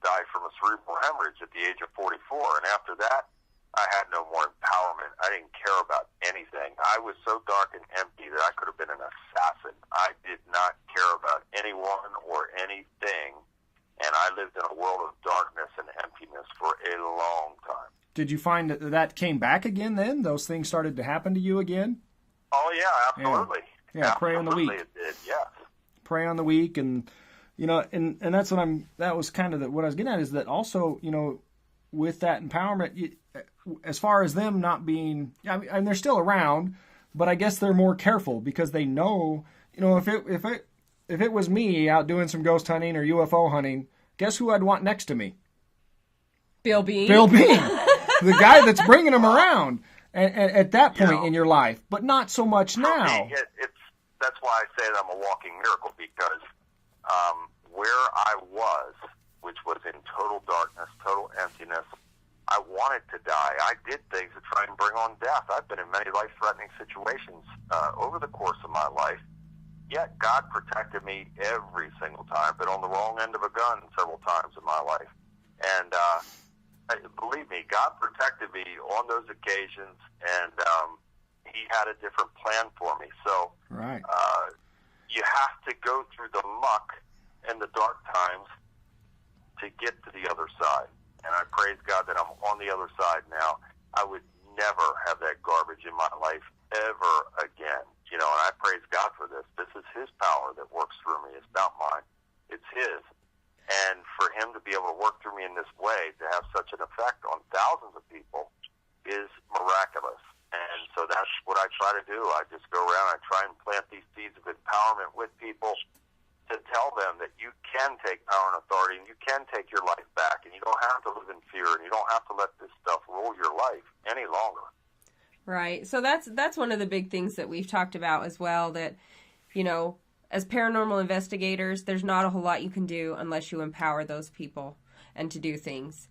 died from a cerebral hemorrhage at the age of 44. And after that, I had no more empowerment. I didn't care about anything. I was so dark and empty that I could have been an assassin. I did not care about anyone or anything. And I lived in a world of darkness and emptiness for a long time. Did you find that came back again then? Those things started to happen to you again? Oh, yeah, absolutely. Yeah, pray on the weak. It did, yes. Pray on the weak, and and that's that was kind of what I was getting at, is that also, with that empowerment, as far as them not being, and they're still around, but I guess they're more careful because they know, if it was me out doing some ghost hunting or UFO hunting, guess who I'd want next to me? Bill Bean. The guy that's bringing them around at that point in your life, but not so much now. It's that's why I say that I'm a walking miracle, because where I was, which was in total darkness, total emptiness, I wanted to die. I did things to try and bring on death. I've been in many life-threatening situations over the course of my life, yet God protected me every single time. I've been on the wrong end of a gun several times in my life. And believe me, God protected me on those occasions, and He had a different plan for me. So right. You have to go through the muck and the dark times to get to the other side. And I praise God that I'm on the other side now. I would never have that garbage in my life ever again. You know, and I praise God for this. This is His power that works through me. It's not mine. It's His. And for Him to be able to work through me in this way, to have such an effect on thousands of people, is miraculous. And so that's what I try to do. I just go around and I try and plant these seeds of empowerment with people to tell them that you can take power and authority, and you can take your life back, and you don't have to live in fear, and you don't have to let this stuff rule your life any longer. Right. So that's one of the big things that we've talked about as well, that, you know, as paranormal investigators, there's not a whole lot you can do unless you empower those people and to do things.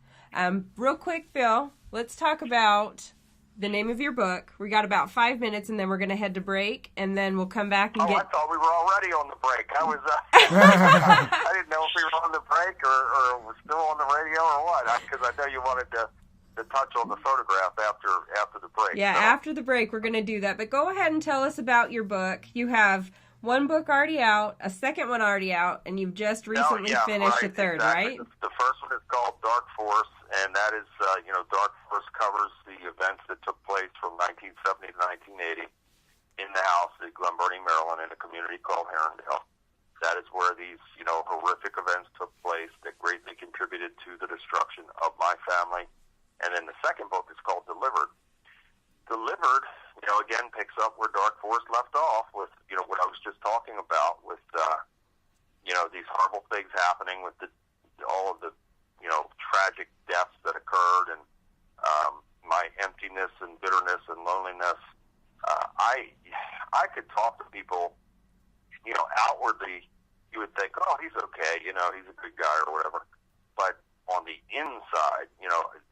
Real quick, Bill, let's talk about the name of your book. We got about 5 minutes, and then we're going to head to break, and then we'll come back and I thought we were already on the break. I was, I didn't know if we were on the break or we're still on the radio or what, because I know you wanted to touch on the photograph after the break. Yeah, so after the break, we're going to do that. But go ahead and tell us about your book. You have one book already out, a second one already out, and you've just recently finished a third, exactly. right? The first one is called Dark Force, and that is, Dark Force covers the events that took place from 1970 to 1980 in the house at Glen Burnie, Maryland, in a community called Herondale. That is where these, horrific events took place that greatly contributed to the destruction of my family. And then the second book is called Delivered. Delivered, again, picks up where Dark Force left off with, what I was just talking about with, these horrible things happening with all of the, tragic deaths that occurred, and my emptiness and bitterness and loneliness. I could talk to people, outwardly, you would think, oh, he's okay, he's a good guy or whatever. But on the inside,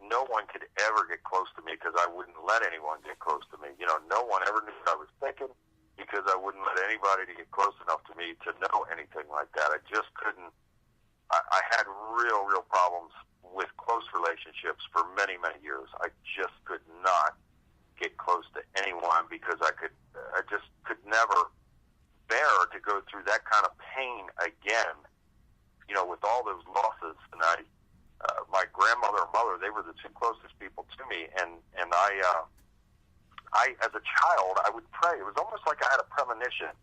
no one could ever get close to me because I wouldn't let anyone get close to me. No one ever knew what I was thinking because I wouldn't let anybody to get close enough to me to know anything like that. I just couldn't. I had real problems with close relationships for many, many years. I just could not get close to anyone because I just could never bear to go through that kind of pain again, with all those losses. And my grandmother and mother, they were the two closest people to me, and I, as a child, I would pray. It was almost like I had a premonition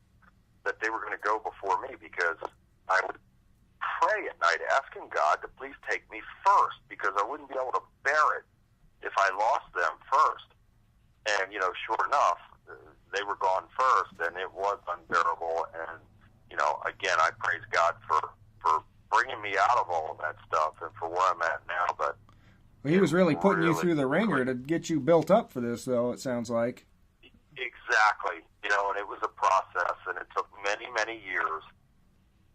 that they were going to go before me, because I would pray at night asking God to please take me first, because I wouldn't be able to bear it if I lost them first. And, sure enough, they were gone first, and it was unbearable. And, again, I praise God for bringing me out of all of that stuff and for where I'm at now. But well, He was really putting you through the ringer to get you built up for this, though, it sounds like. Exactly. And it was a process, and it took many, many years.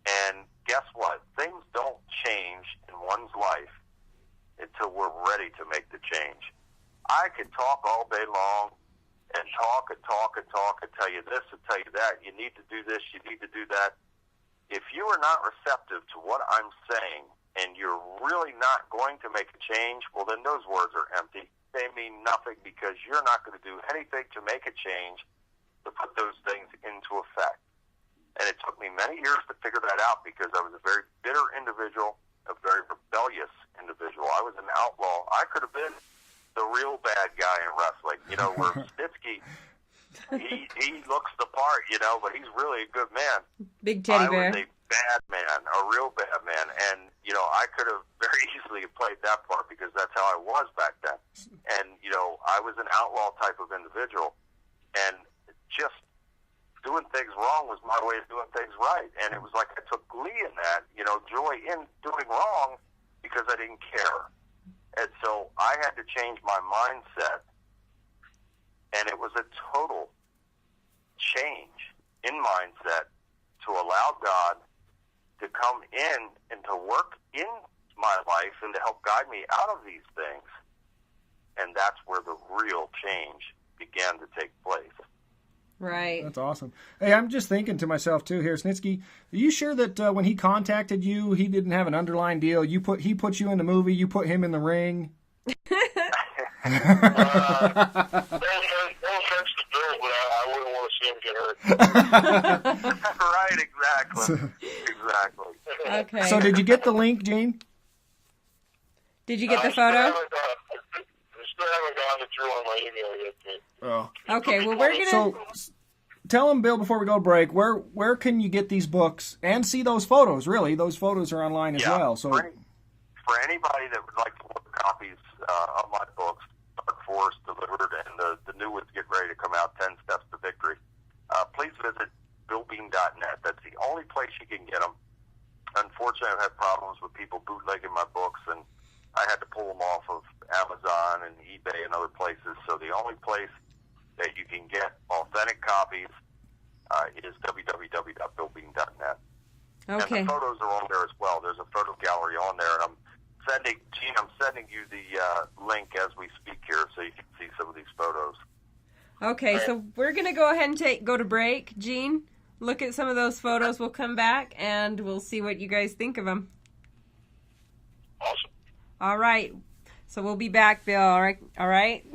And guess what? Things don't change in one's life until we're ready to make the change. I could talk all day long and talk and tell you this and tell you that. You need to do this, you need to do that. If you are not receptive to what I'm saying and you're really not going to make a change, well, then those words are empty. They mean nothing, because you're not going to do anything to make a change to put those things into effect. And it took me many years to figure that out, because I was a very bitter individual, a very rebellious individual. I was an outlaw. I could have been the real bad guy in wrestling, where Snitsky, he looks the part, but he's really a good man. Big teddy bear. I was a bad man, a real bad man. And, I could have very easily played that part, because that's how I was back then. And, I was an outlaw type of individual. And just doing things wrong was my way of doing things right. And it was like I took glee in that, joy in doing wrong, because I didn't care. And so I had to change my mindset. And it was a total change in mindset to allow God to come in and to work in my life and to help guide me out of these things. And that's where the real change began to take place. Right. That's awesome. Hey, I'm just thinking to myself too here, Snitsky, are you sure that when he contacted you, he didn't have an underlying deal? He put you in the movie, you put him in the ring? No offense to Bill, but I wouldn't want to see him get hurt. Right, exactly. Exactly. Okay. So did you get the link, Gene? Did you get the photo? I still haven't gotten it through on my email yet. Oh. Okay, well, we're going to... So tell him, Bill, before we go to break, where can you get these books and see those photos, really? Those photos are online as well. So for anybody that would like to look copies of my books, Dark Force Delivered, and the new ones get ready to come out, 10 Steps to Victory, please visit BillBean.net. That's the only place you can get them. Unfortunately, I've had problems with people bootlegging my books, and I had to pull them off of Amazon and eBay and other places. So the only place that you can get authentic copies is www.billbean.net. Okay. And the photos are on there as well. There's a photo gallery on there, and I'm sending you the link as we speak here, so you can see some of these photos. Okay, so we're going to go ahead and go to break. Gene, look at some of those photos. We'll come back, and we'll see what you guys think of them. Awesome. All right. So we'll be back, Bill. All right?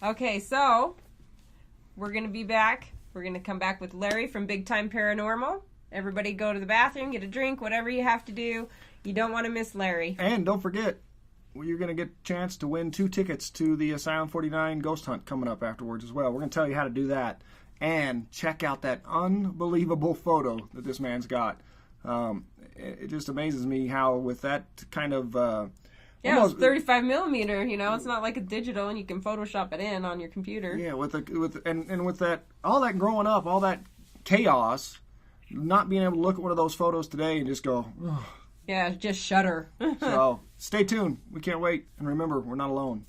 Okay, so we're going to be back. We're going to come back with Larry from Big Time Paranormal. Everybody go to the bathroom, get a drink, whatever you have to do. You don't want to miss Larry. And don't forget, you're going to get a chance to win 2 tickets to the Asylum 49 Ghost Hunt coming up afterwards as well. We're going to tell you how to do that. And check out that unbelievable photo that this man's got. It just amazes me how with that kind of... it's 35 millimeter, it's not like a digital and you can Photoshop it in on your computer. Yeah, with that, all that growing up, all that chaos, not being able to look at one of those photos today and just go, ugh. Yeah, just shudder. So stay tuned. We can't wait. And remember, we're not alone.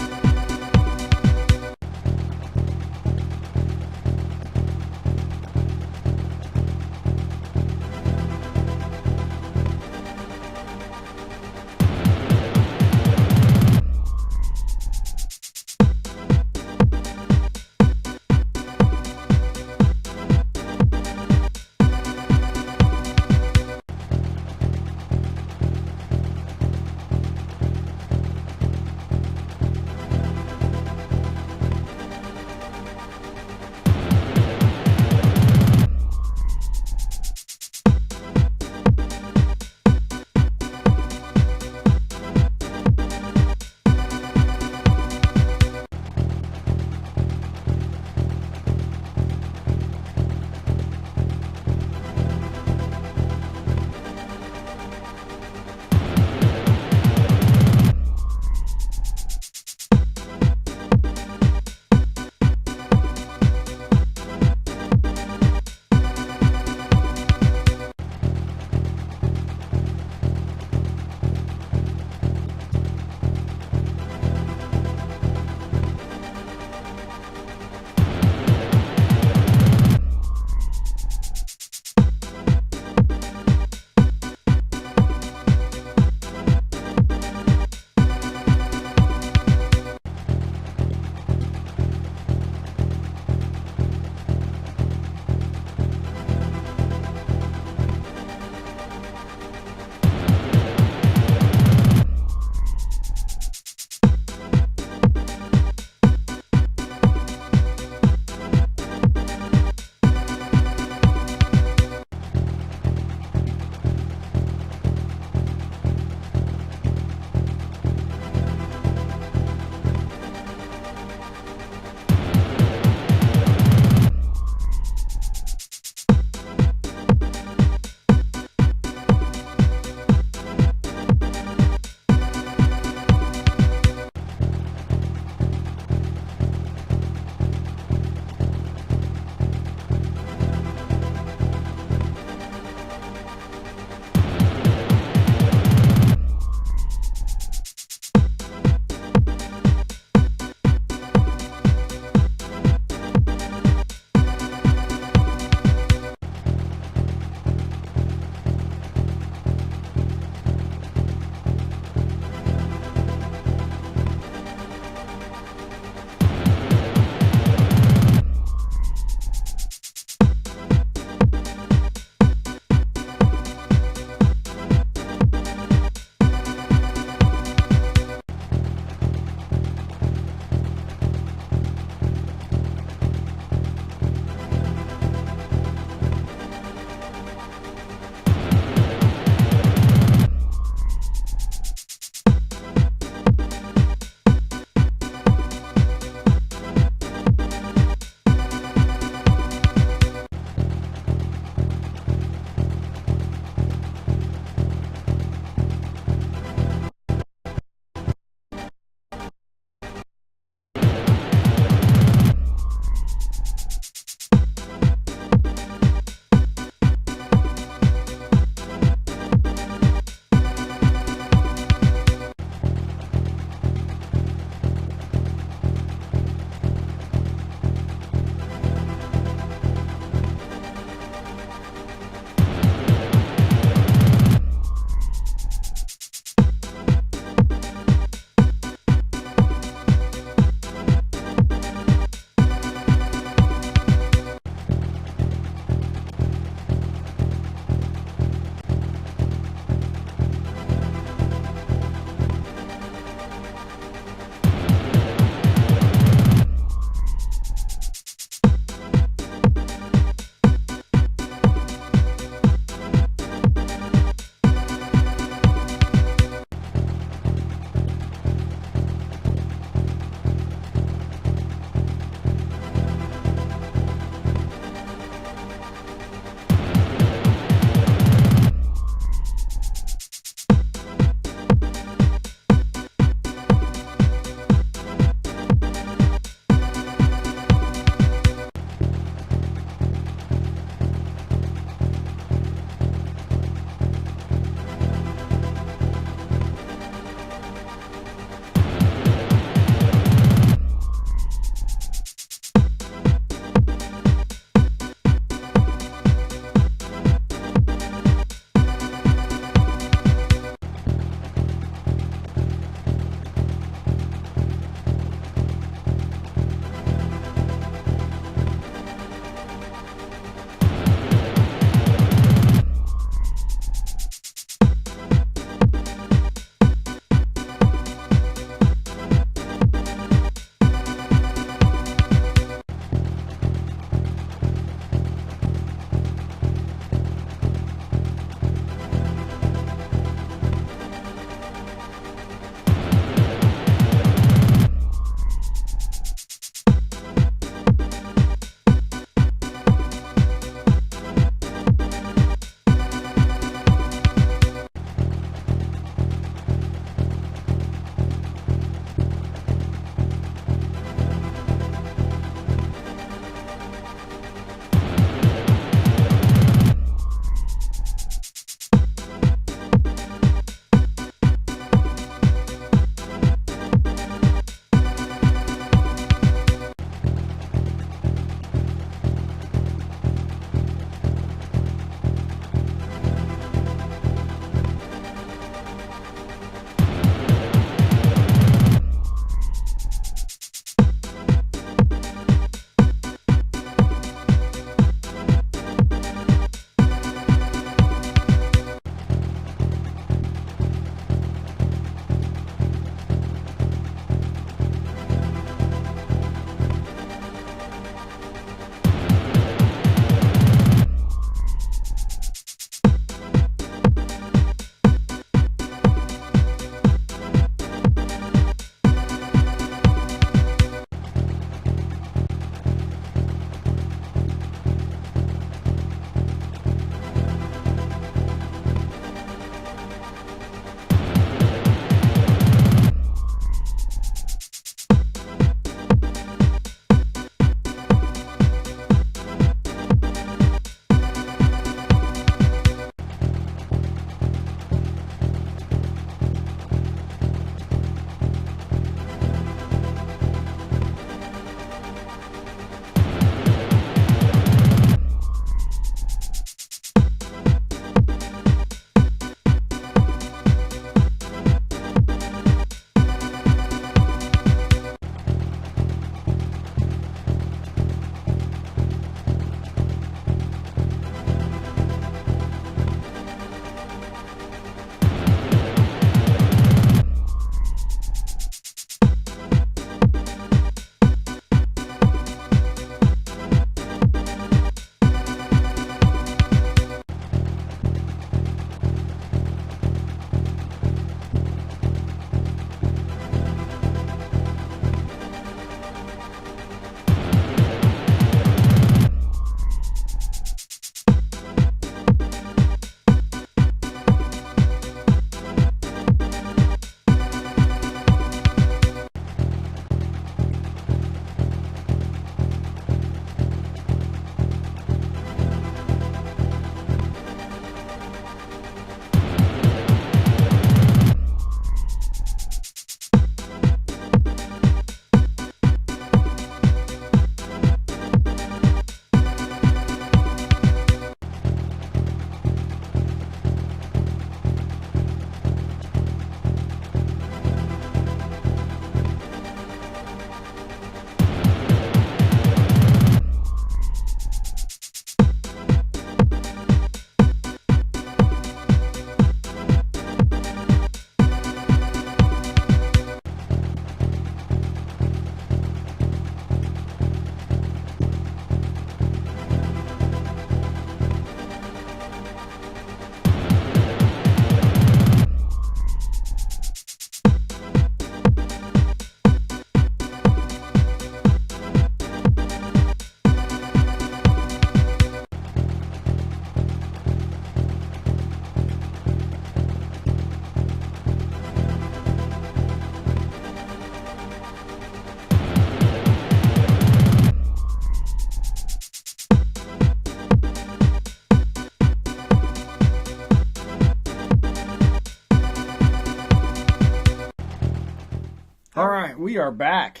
All right, we are back.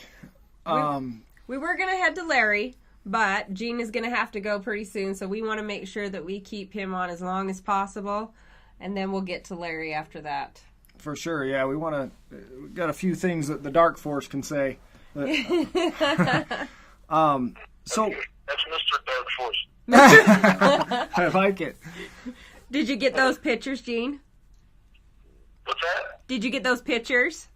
We were going to head to Larry, but Gene is going to have to go pretty soon, so we want to make sure that we keep him on as long as possible, and then we'll get to Larry after that. For sure, yeah. We got a few things that the Dark Force can say. So that's Mr. Dark Force. I like it. Did you get those pictures, Gene? What's that? Did you get those pictures?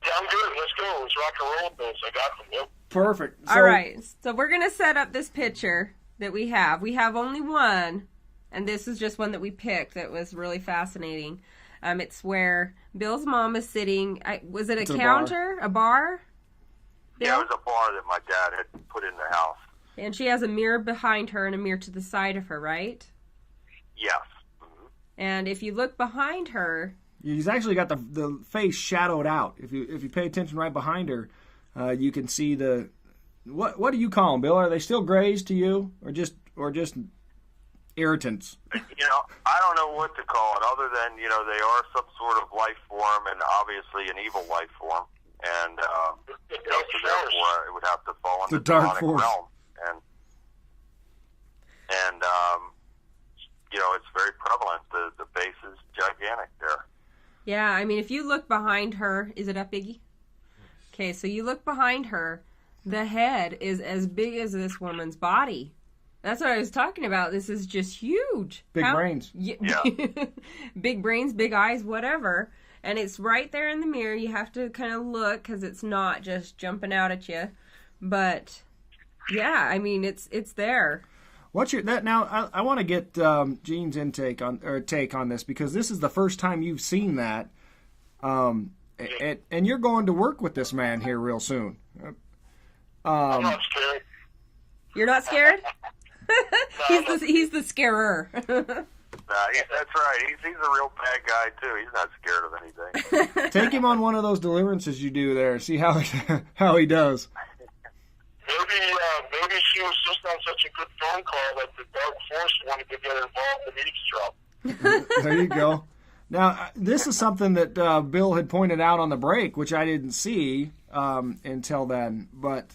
Yeah, I'm good. Let's go. Let's rock and roll with those. I got them. Yep. Perfect. All right. So we're going to set up this picture that we have. We have only one, and this is just one that we picked that was really fascinating. It's where Bill's mom is sitting. Was it a counter? A bar? Bill? Yeah, it was a bar that my dad had put in the house. And she has a mirror behind her and a mirror to the side of her, right? Yes. Mm-hmm. And if you look behind her... He's actually got the face shadowed out. If you pay attention right behind her, you can see the... What do you call them, Bill? Are they still grays to you? Or just irritants? I don't know what to call it other than, they are some sort of life form and obviously an evil life form. And, so therefore it would have to fall in the Dark demonic Force realm. And it's very prevalent. The base is gigantic there. Yeah, I mean, if you look behind her, is it up, Iggy? Okay, so you look behind her, the head is as big as this woman's body. That's what I was talking about. This is just huge. Big brains. Yeah. Big brains, big eyes, whatever. And it's right there in the mirror. You have to kind of look because it's not just jumping out at you. But, yeah, I mean, it's there. What's your now? I want to get Gene's take on this because this is the first time you've seen that, and you're going to work with this man here real soon. I'm not scared. You're not scared? He's the scarer. That's right. He's a real bad guy too. He's not scared of anything. Take him on one of those deliverances you do there. See how he does. Maybe she was just on such a good phone call that the Dark Force wanted to get involved in eavesdrop. There you go. Now, this is something that Bill had pointed out on the break, which I didn't see until then. But,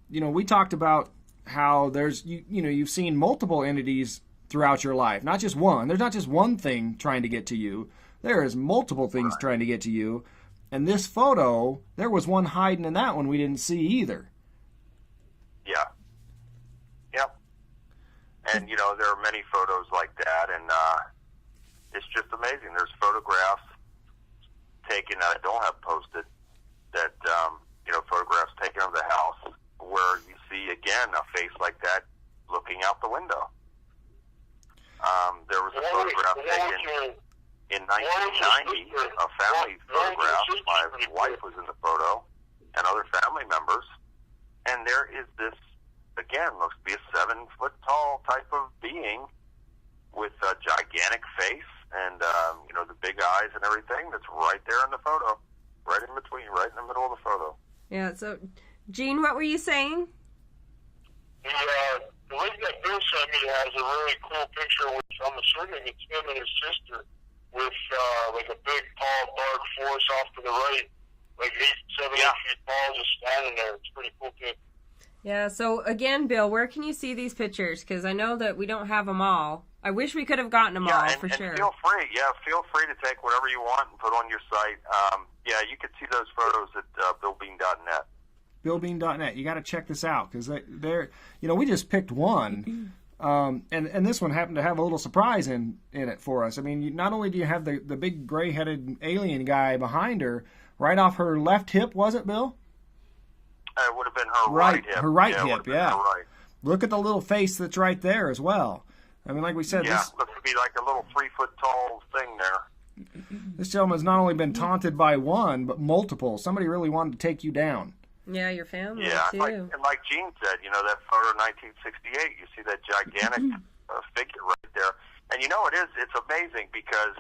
we talked about how there's, you've seen multiple entities throughout your life. Not just one. There's not just one thing trying to get to you. There is multiple things trying to get to you. And this photo, there was one hiding in that one we didn't see either. Yeah. Yep. And, there are many photos like that, and it's just amazing. There's photographs taken that I don't have posted that, photographs taken of the house where you see, again, a face like that looking out the window. There was a photograph taken in 1990, a family photograph. My wife was in the photo and other family members. And there is this, again, looks to be a 7-foot-tall type of being with a gigantic face and, the big eyes and everything that's right there in the photo, right in between, right in the middle of the photo. Yeah, so, Gene, what were you saying? The link that Bill sent me has a really cool picture, which I'm assuming it's him and his sister, with, a big, tall, dark force off to the right. 8 feet tall, just standing there. It's pretty cool, too. Yeah, so again, Bill, where can you see these pictures? Because I know that we don't have them all. I wish we could have gotten them all, for sure. Feel free. Yeah, feel free to take whatever you want and put on your site. You can see those photos at BillBean.net. BillBean.net. You got to check this out because they're we just picked one. And this one happened to have a little surprise in it for us. I mean, not only do you have the big gray-headed alien guy behind her, right off her left hip, was it, Bill? It would have been her right hip. Her right hip, yeah. Her right. Look at the little face that's right there as well. I mean, like we said, this looks to be like a little 3-foot-tall thing there. This gentleman's not only been taunted by one, but multiple. Somebody really wanted to take you down. Yeah, your family, too. Like Gene said, that photo in 1968, you see that gigantic figure right there. And it's amazing because,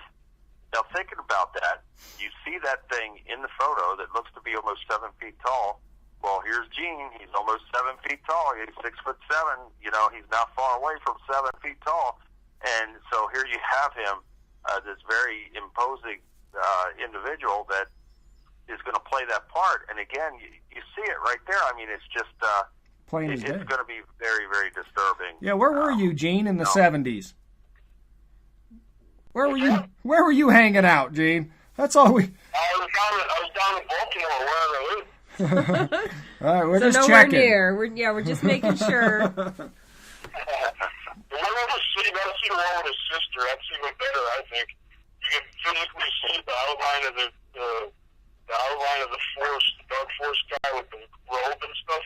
now thinking about that, you see that thing in the photo that looks to be almost 7 feet tall. Well, here's Gene. He's almost 7 feet tall. He's 6'7". He's not far away from 7 feet tall. And so here you have him, this very imposing individual that, is going to play that part. And again, you see it right there. I mean, it's just plain as it's day. going to be very, very disturbing. Yeah, where were you, Gene, in the 70s? Where were you hanging out, Gene? That's all we. I was down in Baltimore, where I live. All right, we're So just nowhere checking. near. We're just making sure. The one with the city, you gotta see the one with his sister. That's even better, I think. You can physically see the outline of the force, the dark force guy with the robe and stuff.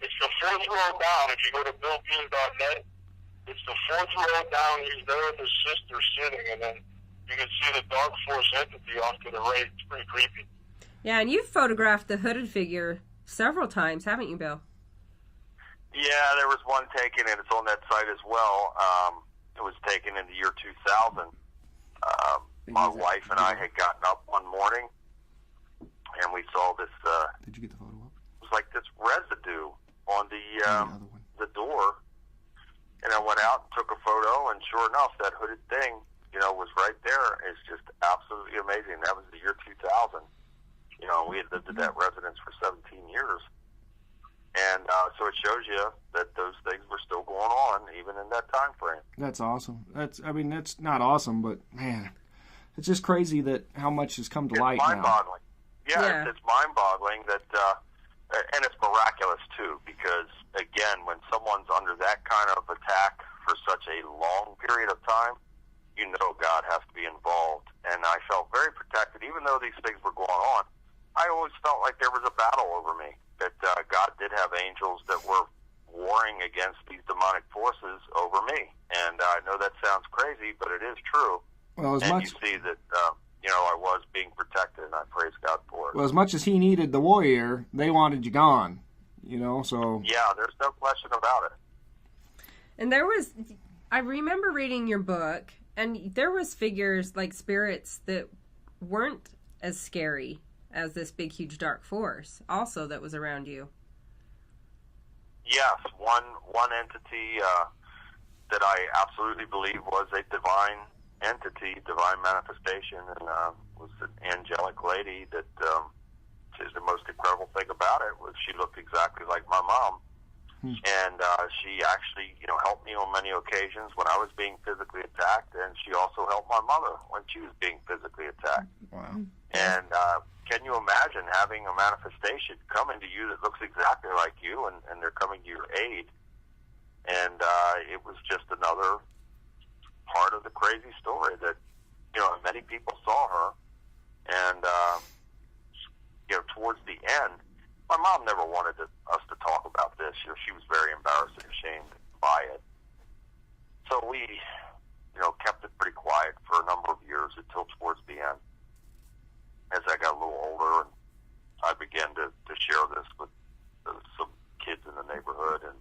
It's the fourth row down. If you go to BillBean.net, it's the fourth row down. He's there with his sister sitting, and then you can see the dark force entity off to the right. It's pretty creepy. Yeah, and you've photographed the hooded figure several times, haven't you, Bill? Yeah, there was one taken, and it's on that site as well. It was taken in the year 2000. My wife and I had gotten up one morning, and we saw this. Did you get the photo up? It was like this residue on the door, and I went out and took a photo, and sure enough, that hooded thing, was right there. It's just absolutely amazing. That was the year 2000. We had lived at that residence for 17 years. And so it shows you that those things were still going on even in that time frame. That's awesome. That's not awesome, but man, it's just crazy that how much has come to light now. It's mind-boggling. Yeah. It's mind-boggling that, and it's miraculous too, because again, when someone's under that kind of attack for such a long period of time, God has to be involved. And I felt very protected, even though these things were going on. I always felt like there was a battle over me, that God did have angels that were warring against these demonic forces over me. And I know that sounds crazy, but it is true. Well, you see that, I was being protected, and I praise God for it. Well, as much as he needed the warrior, they wanted you gone, so... Yeah, there's no question about it. And I remember reading your book, and there was figures like spirits that weren't as scary as this big, huge, dark force also that was around you. Yes, one entity that I absolutely believe was a divine entity, divine manifestation, and was an angelic lady that is the most incredible thing about it was she looked exactly like my mom. And she actually, helped me on many occasions when I was being physically attacked, and she also helped my mother when she was being physically attacked. Wow. And can you imagine having a manifestation coming to you that looks exactly like you, and they're coming to your aid? And it was just another part of the crazy story that, many people saw her. And, towards the end, my mom never wanted us to talk about this. She was very embarrassed and ashamed by it. So we, kept it pretty quiet for a number of years until towards the end. As I got a little older, and I began to share this with some kids in the neighborhood, and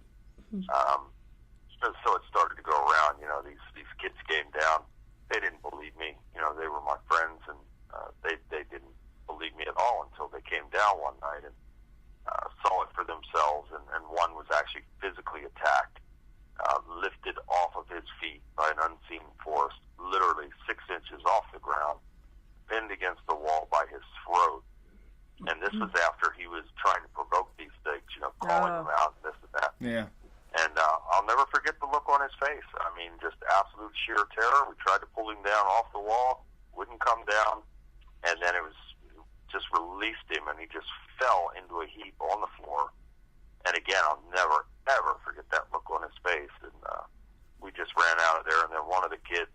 so it started to go around. These kids came down. They didn't believe me. They were my friends, and they didn't believe me at all until they came down one night and saw it for themselves. And one was actually physically attacked, lifted off of his feet by an unseen force, literally 6 inches off the ground, pinned against the wall by his throat. And this was after he was trying to provoke these things, calling them out and this and that. Yeah. And I'll never forget the look on his face. I mean, just absolute sheer terror. We tried to pull him down off the wall, wouldn't come down, and then it was just released him, and he just fell into a heap on the floor. And again, I'll never, ever forget that look on his face. And we just ran out of there, and then one of the kids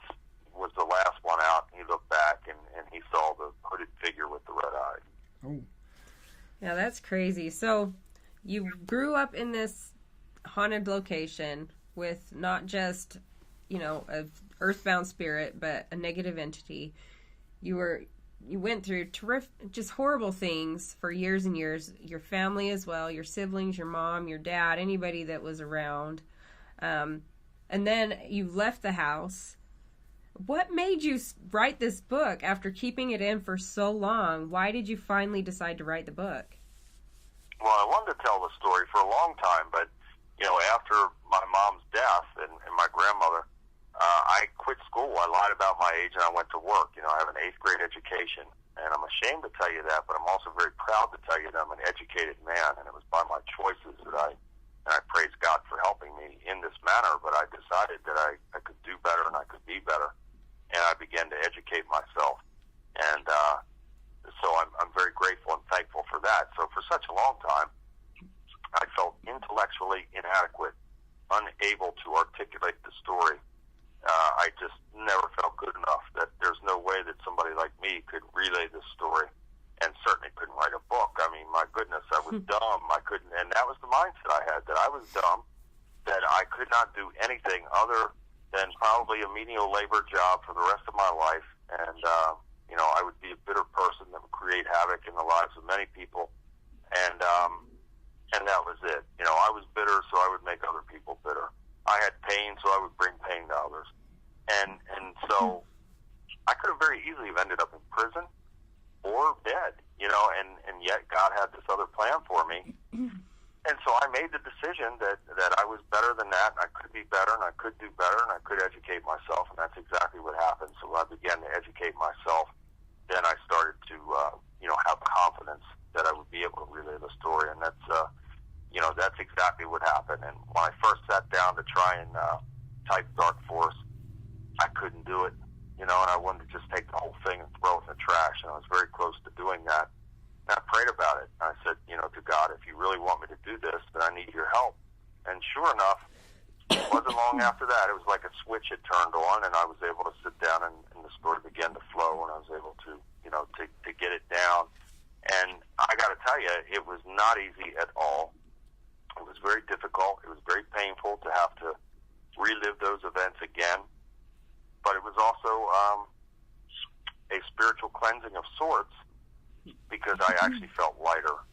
was the last one out, and he looked back, and he saw the hooded figure with the red eyes. Oh. Yeah, that's crazy. So you grew up in this haunted location with not just, a earthbound spirit, but a negative entity. You went through just horrible things for years and years. Your family as well, your siblings, your mom, your dad, anybody that was around. And then you left the house. What made you write this book after keeping it in for so long? Why did you finally decide to write the book? Well, I wanted to tell the story for a long time, but, after my mom's death and my grandmother, I quit school. I lied about my age and I went to work. I have an 8th grade education, And I'm ashamed to tell you that, but I'm also very proud to tell you that I'm an educated man, and it was by my choices that and I praise God for helping me in this manner, but I decided that I could do better and I could be better, and I began to educate myself. And so I'm very grateful and thankful for that. So for such a long time, I felt intellectually inadequate, unable to articulate the story. I just never felt good enough that there's no way that somebody like me could relay this story, and certainly couldn't write a book. I mean, my goodness, I was dumb. I couldn't, and that was the mindset I had, that I was dumb, that I could not do anything other than probably a menial labor job for the rest of my life, and I would be a bitter person that would create havoc in the lives of many people, and that was it. I was bitter, so I would make other people bitter. I had pain, so I would bring pain to others. And so I could have very easily have ended up in prison or dead, and yet God had this other plan for me. And so I made the decision that I was better than that, and I could be better, and I could do better, and I could educate myself, and that's exactly what happened. So when I began to educate myself, then I started to, have confidence that I would be able to relay the story, and that's exactly what happened. And when I first sat down to try and type Dark Force, I couldn't do it, and I wanted to just take the whole thing and throw it in the trash, and I was very close to doing that. And I prayed about it. I said, to God, if you really want me to do this, then I need your help. And sure enough, it wasn't long after that. It was like a switch had turned on, and I was able to sit down, and the story began to flow, and I was able to, to get it down. And I got to tell you, it was not easy at all. It was very difficult. It was very painful to have to relive those events again. But it was also a spiritual cleansing of sorts, because I actually felt lighter,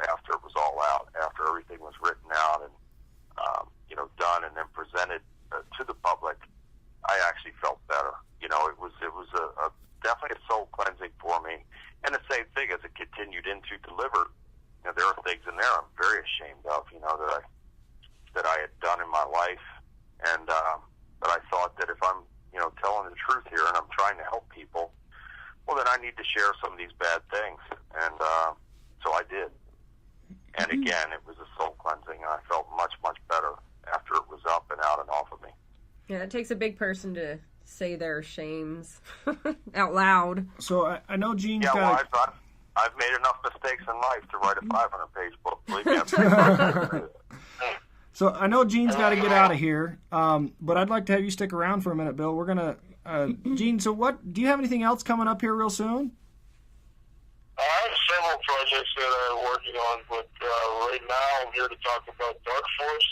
after it was all out, after everything was written out and, done and then presented to the public. I actually felt better. It was a definitely a soul cleansing for me. And the same thing as it continued into Delivered. There are things in there I'm very ashamed of, that I had done in my life, and but I thought that if I'm, telling the truth here and I'm trying to help people, well, then I need to share some of these bad things, and so I did. And again, it was a soul cleansing, and I felt much, much better after it was up and out and off of me. Yeah, it takes a big person to say their shames out loud. So I know Gene's I've made enough mistakes in life to write a 500-page book. Believe me. So I know Gene's got to get out of here, but I'd like to have you stick around for a minute, Bill. We're gonna, Gene. So do you have anything else coming up here real soon? I have several projects that I'm working on, but right now I'm here to talk about Dark Force,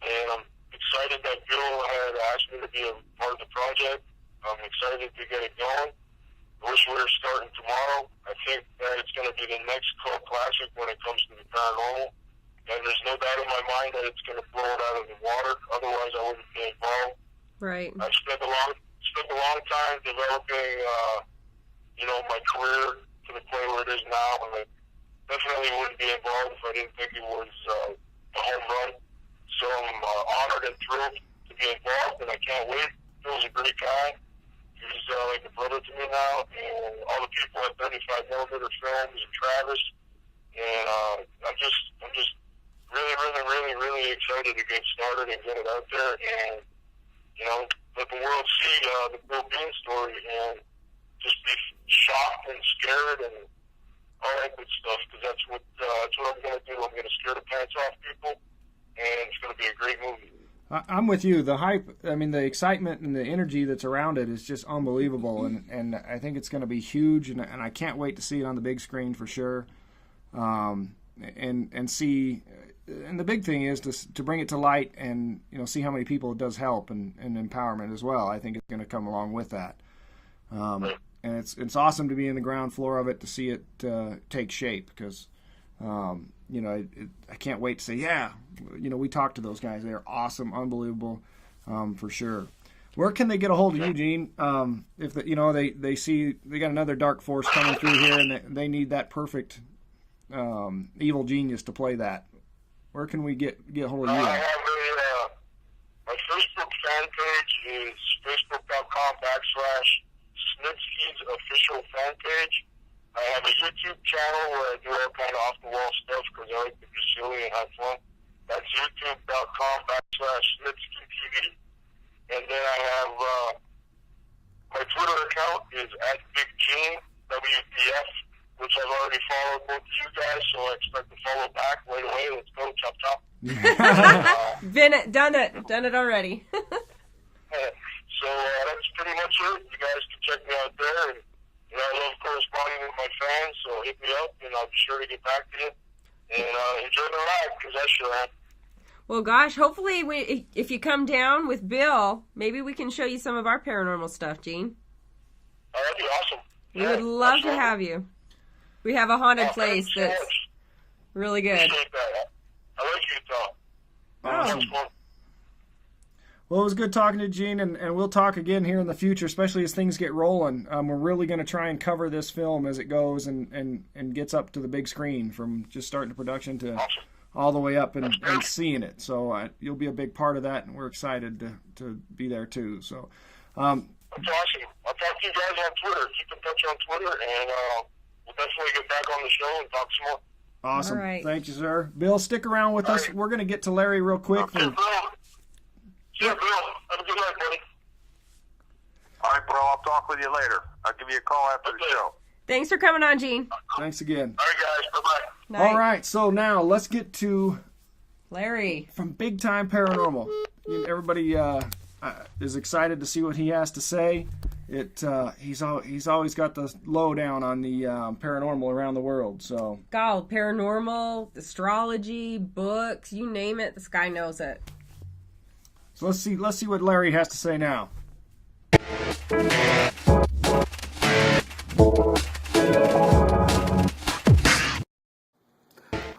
and I'm excited that Bill had asked me to be a part of the project. I'm excited to get it going. I wish we were starting tomorrow. I think that it's going to be the next cult classic when it comes to the paranormal. And there's no doubt in my mind that it's going to blow it out of the water. Otherwise, I wouldn't be involved. Right. I've spent a long time developing, my career to the point where it is now, and I definitely wouldn't be involved if I didn't think it was a home run. So I'm honored and thrilled to be involved, and I can't wait. Bill's a great guy. He's like a brother to me now, and all the people at 35mm Films and Travis, and I'm just really, really, really, really excited to get started and get it out there, and let the world see the Bill Bean story, and just be shocked and scared and all that good stuff, because that's what I'm going to do. I'm going to scare the pants off people, and it's going to be a great movie. I'm with you. The hype, the excitement and the energy that's around it is just unbelievable, and I think it's going to be huge, and I can't wait to see it on the big screen for sure. And see, and the big thing is to bring it to light and see how many people it does help and empowerment as well. I think it's going to come along with that, and it's awesome to be in the ground floor of it to see it take shape, because I can't wait to say, we talked to those guys. They're awesome, unbelievable, for sure. Where can they get a hold of you, Gene? If they see they got another Dark Force coming through here, and they need that perfect evil genius to play that. Where can we get hold of you? I have my Facebook fan page is facebook.com/Snitsky's official fan page. YouTube channel where I do all kind of off-the-wall stuff because I like to be silly and have fun. That's youtube.com/SnitskyTV. And then I have my Twitter account is @BigGene, WDF, which I've already followed both of you guys, so I expect to follow back right away. Let's go, chop chop. Done it already. So that's pretty much it. You guys can check me out there. And I love corresponding with my fans, so hit me up, and I'll be sure to get back to you. And enjoy the ride, because I sure am. Well, gosh, hopefully if you come down with Bill, maybe we can show you some of our paranormal stuff, Gene. Oh, that'd be awesome. We would love to have you. We have a haunted place that's really good. Appreciate that. I like Utah. Awesome. Well, it was good talking to Gene, and we'll talk again here in the future, especially as things get rolling. We're really going to try and cover this film as it goes and gets up to the big screen, from just starting the production to all the way up and seeing it. So you'll be a big part of that, and we're excited to be there too. So that's awesome. I'll talk to you guys on Twitter. Keep in touch on Twitter, and we'll definitely get back on the show and talk some more. Awesome. All right. Thank you, sir. Bill, stick around with us. We're going to get to Larry real quick. Okay, Bill. See you, Bill. Have a good night, buddy. All right, bro. I'll talk with you later. I'll give you a call after the show. Thanks for coming on, Gene. Thanks again. All right, guys. Bye-bye. Night. All right, so now let's get to Larry from Big Time Paranormal. Everybody is excited to see what he has to say. He's always got the lowdown on the paranormal around the world. So God, paranormal, astrology, books, you name it, this guy knows it. So let's see what Larry has to say now.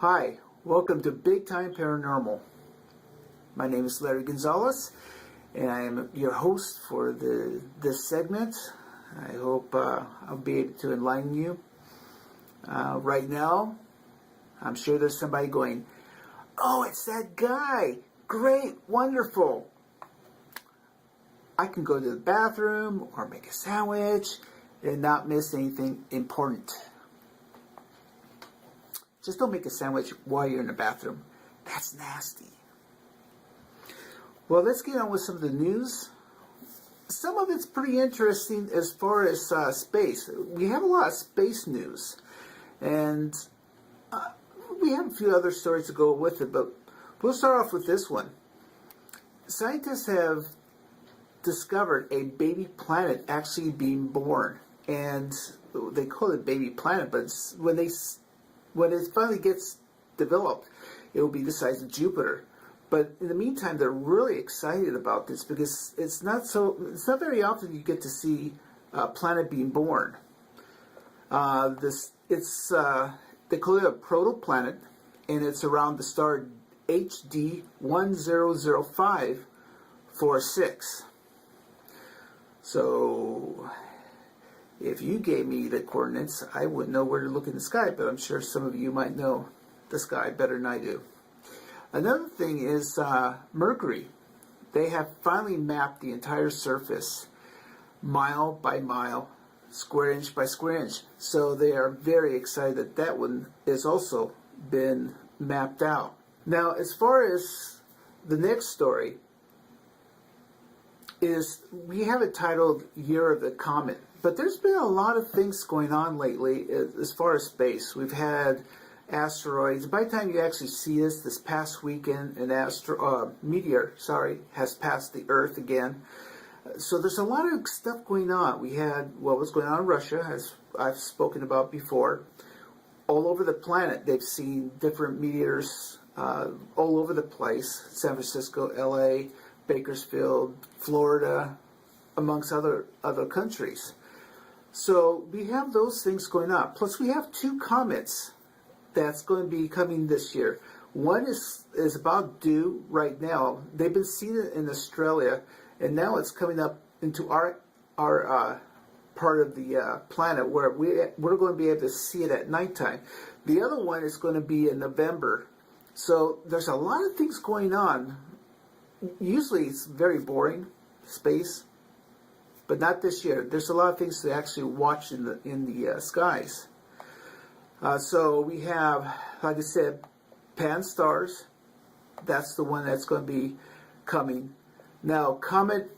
Hi, welcome to Big Time Paranormal. My name is Larry Gonzalez, and I am your host for this segment. I hope I'll be able to enlighten you. Right now, I'm sure there's somebody going, "Oh, it's that guy! Great, wonderful! I can go to the bathroom or make a sandwich and not miss anything important." Just don't make a sandwich while you're in the bathroom. That's nasty. Well, let's get on with some of the news. Some of it's pretty interesting as far as space. We have a lot of space news. And we have a few other stories to go with it, but we'll start off with this one. Scientists have discovered a baby planet actually being born. And they call it baby planet, but when it finally gets developed, it will be the size of Jupiter. But in the meantime, they're really excited about this because it's not very often you get to see a planet being born. They call it a protoplanet, and it's around the star HD 100546. So if you gave me the coordinates, I wouldn't know where to look in the sky, but I'm sure some of you might know the sky better than I do. Another thing is Mercury. They have finally mapped the entire surface, mile by mile, square inch by square inch. So they are very excited that one has also been mapped out. Now, as far as the next story is, we have it titled Year of the Comet. But there's been a lot of things going on lately as far as space. We've had asteroids. By the time you actually see this past weekend, an meteor has passed the Earth again. So there's a lot of stuff going on. We had what was going on in Russia, as I've spoken about before. All over the planet, they've seen different meteors all over the place. San Francisco, LA, Bakersfield, Florida, amongst other countries. So we have those things going on. Plus we have two comets that's going to be coming this year. One is about due right now. They've been seen in Australia, and now it's coming up into our part of the planet where we're going to be able to see it at nighttime. The other one is going to be in November. So there's a lot of things going on. Usually it's very boring, space, but not this year. There's a lot of things to actually watch in the skies. So we have, like I said, Pan-STARRS. That's the one that's going to be coming. Now, Comet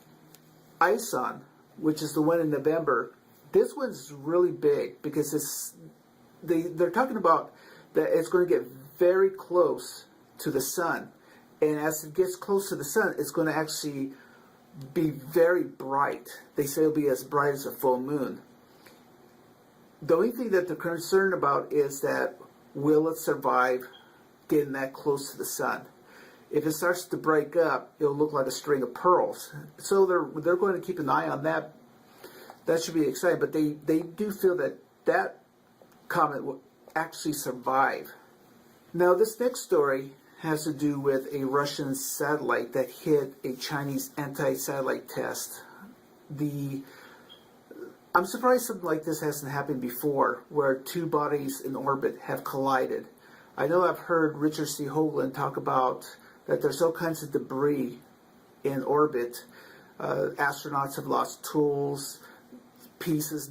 Ison, which is the one in November, this one's really big because they're talking about that it's going to get very close to the sun. And as it gets close to the sun, it's going to actually be very bright. They say it'll be as bright as a full moon. The only thing that they're concerned about is that will it survive getting that close to the sun? If it starts to break up, it'll look like a string of pearls. So they're going to keep an eye on that. That should be exciting. But they do feel that comet will actually survive. Now, this next story has to do with a Russian satellite that hit a Chinese anti-satellite test. I'm surprised something like this hasn't happened before, where two bodies in orbit have collided. I know I've heard Richard C. Hoagland talk about that there's all kinds of debris in orbit. Astronauts have lost tools, pieces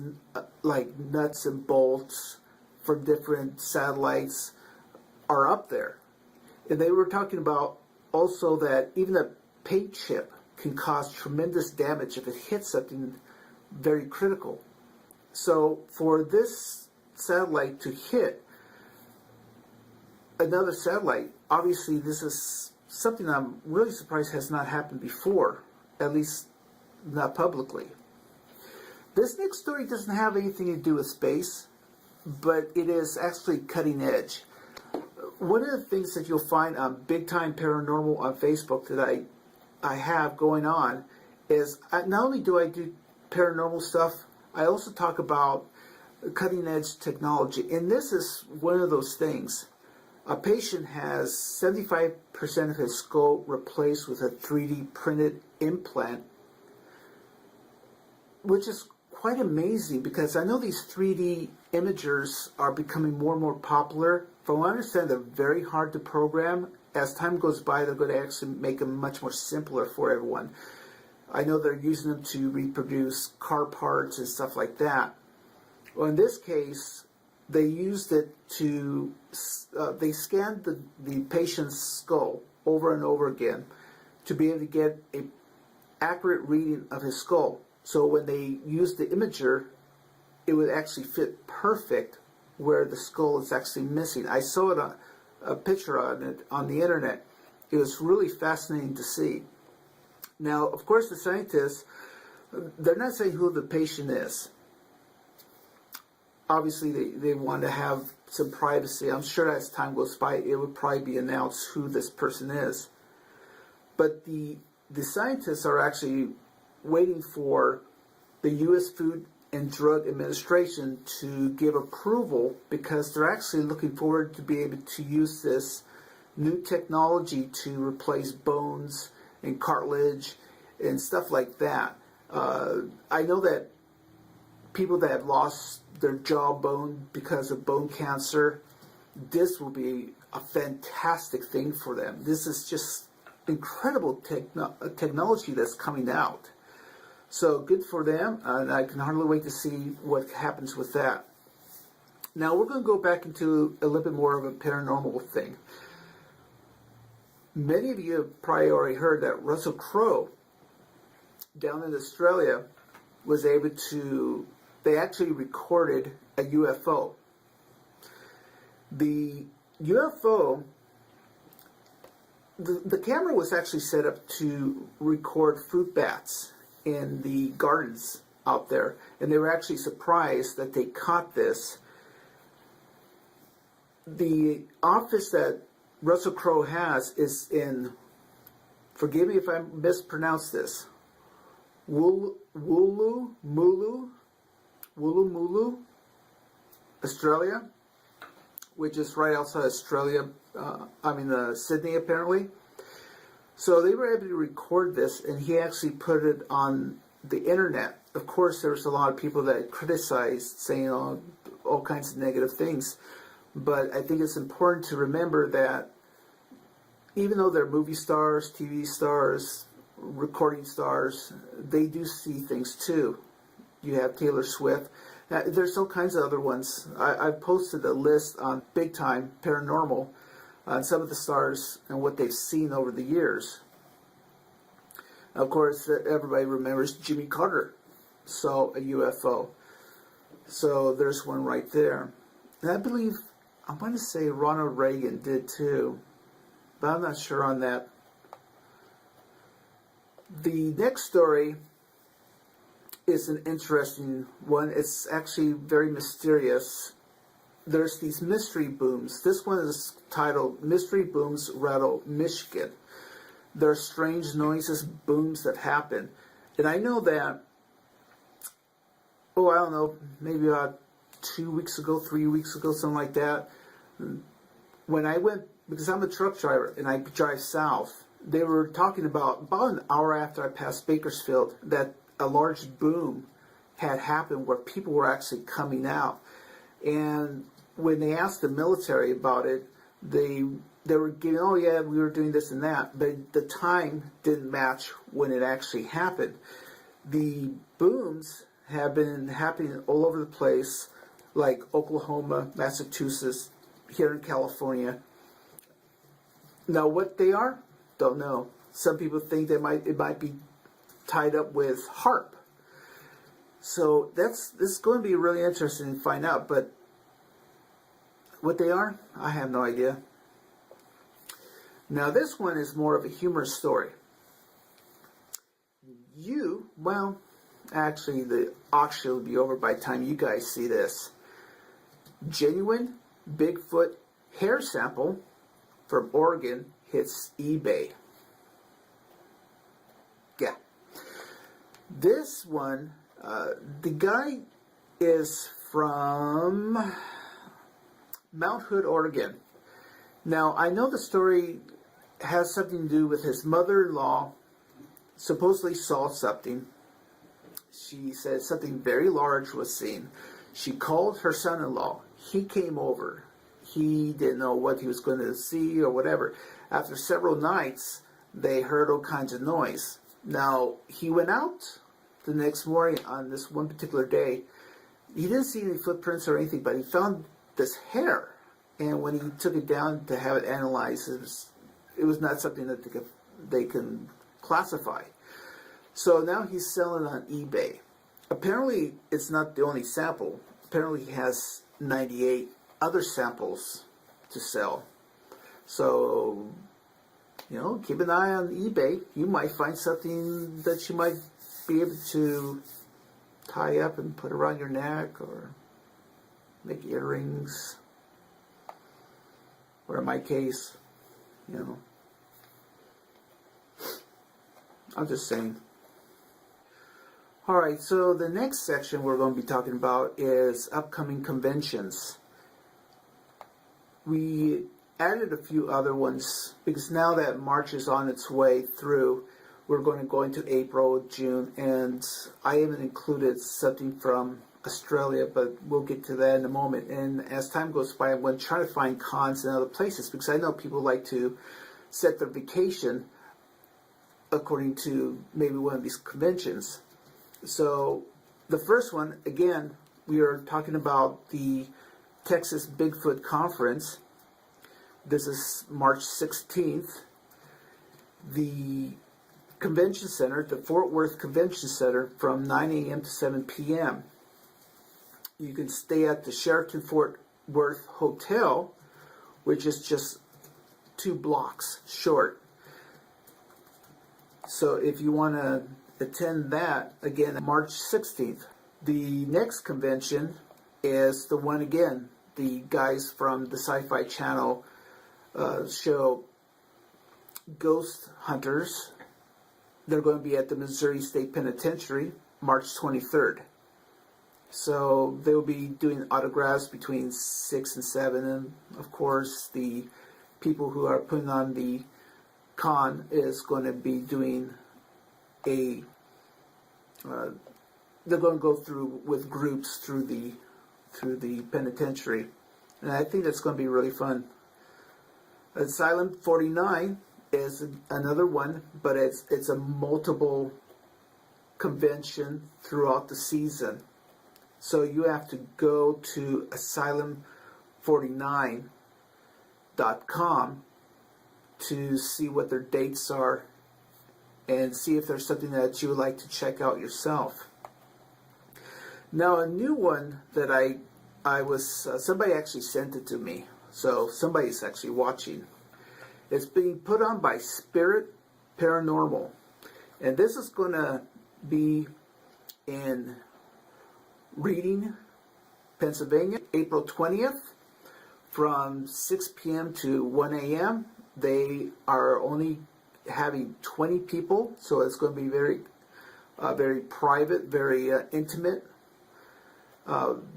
like nuts and bolts from different satellites are up there. And they were talking about also that even a paint chip can cause tremendous damage if it hits something very critical. So for this satellite to hit another satellite, obviously this is something I'm really surprised has not happened before, at least not publicly. This next story doesn't have anything to do with space, but it is actually cutting edge. One of the things that you'll find on Big Time Paranormal on Facebook that I have going on is not only do I do paranormal stuff, I also talk about cutting edge technology. And this is one of those things. A patient has 75% of his skull replaced with a 3D printed implant, which is quite amazing because I know these 3D imagers are becoming more and more popular. From what I understand, they're very hard to program. As time goes by, they're going to actually make them much more simpler for everyone. I know they're using them to reproduce car parts and stuff like that. Well, in this case, they used it to, they scanned the patient's skull over and over again to be able to get an accurate reading of his skull. So when they used the imager, it would actually fit perfect where the skull is actually missing. I saw it on a picture on it on the internet. It was really fascinating to see. Now, of course, the scientists, they're not saying who the patient is. Obviously, they want to have some privacy. I'm sure as time goes by, it would probably be announced who this person is. But the scientists are actually waiting for the U.S. Food and Drug Administration to give approval because they're actually looking forward to be able to use this new technology to replace bones and cartilage and stuff like that. I know that people that have lost their jawbone because of bone cancer, this will be a fantastic thing for them. This is just incredible technology that's coming out. So good for them, and I can hardly wait to see what happens with that. Now we're going to go back into a little bit more of a paranormal thing. Many of you have probably already heard that Russell Crowe down in Australia was able to, they actually recorded a UFO. The UFO, the camera was actually set up to record fruit bats in the gardens out there, and they were actually surprised that they caught this. The office that Russell Crowe has is in, forgive me if I mispronounce this, Woolloomooloo, Australia, which is right outside Australia, Sydney apparently. So they were able to record this, and he actually put it on the internet. Of course, there was a lot of people that criticized, saying all kinds of negative things. But I think it's important to remember that even though they're movie stars, TV stars, recording stars, they do see things too. You have Taylor Swift. There's all kinds of other ones. I've posted a list on Big Time Paranormal on some of the stars and what they've seen over the years. Of course, everybody remembers Jimmy Carter saw a UFO. So there's one right there. And I believe, I want to say Ronald Reagan did too, but I'm not sure on that. The next story is an interesting one. It's actually very mysterious. There's these mystery booms. This one is titled Mystery Booms Rattle Michigan. There are strange noises, booms that happen. And I know that, I don't know, maybe about 2 weeks ago, 3 weeks ago, something like that, when I went, because I'm a truck driver and I drive south, they were talking about an hour after I passed Bakersfield, that a large boom had happened where people were actually coming out. And when they asked the military about it, they were giving, oh yeah, we were doing this and that, but the time didn't match when it actually happened. The booms have been happening all over the place, like Oklahoma, Massachusetts, here in California. Now what they are, don't know. Some people think it might be tied up with HARP. So this is going to be really interesting to find out, but what they are, I have no idea. Now this one is more of a humorous story. Actually the auction will be over by the time you guys see this. Genuine Bigfoot hair sample from Oregon hits eBay. Yeah. This one, the guy is from Mount Hood, Oregon. Now, I know the story has something to do with his mother-in-law supposedly saw something. She said something very large was seen. She called her son-in-law. He came over. He didn't know what he was going to see or whatever. After several nights, they heard all kinds of noise. Now, he went out the next morning on this one particular day. He didn't see any footprints or anything, but he found this hair. And when he took it down to have it analyzed, it was not something that they can classify. So now he's selling on eBay. Apparently, it's not the only sample. Apparently, he has 98 other samples to sell. So, keep an eye on eBay. You might find something that you might be able to tie up and put around your neck or make earrings. Or in my case, I'm just saying. Alright, so the next section we're going to be talking about is upcoming conventions. We added a few other ones because now that March is on its way through, we're going to go into April, June, and I haven't included something from Australia, but we'll get to that in a moment. And as time goes by, I'm going to try to find cons in other places because I know people like to set their vacation according to maybe one of these conventions. So the first one, again, we are talking about the Texas Bigfoot Conference. This is March 16th. The Convention Center, the Fort Worth Convention Center, from 9 a.m. to 7 p.m. You can stay at the Sheraton Fort Worth Hotel, which is just 2 blocks short. So if you want to attend that, again, March 16th. The next convention is the one again, the guys from the Sci-Fi Channel show Ghost Hunters. They're going to be at the Missouri State Penitentiary, March 23rd. So they'll be doing autographs between 6 and 7, and of course the people who are putting on the con is going to be doing they're going to go through with groups through the penitentiary, and I think that's going to be really fun. Asylum 49 is another one, but it's a multiple convention throughout the season. So you have to go to asylum49.com to see what their dates are and see if there's something that you would like to check out yourself. Now, a new one that I was, somebody actually sent it to me, so somebody's actually watching. It's being put on by Spirit Paranormal. And this is going to be in Reading, Pennsylvania, April 20th from 6 p.m. to 1 a.m. They are only having 20 people, so it's going to be very private, very intimate.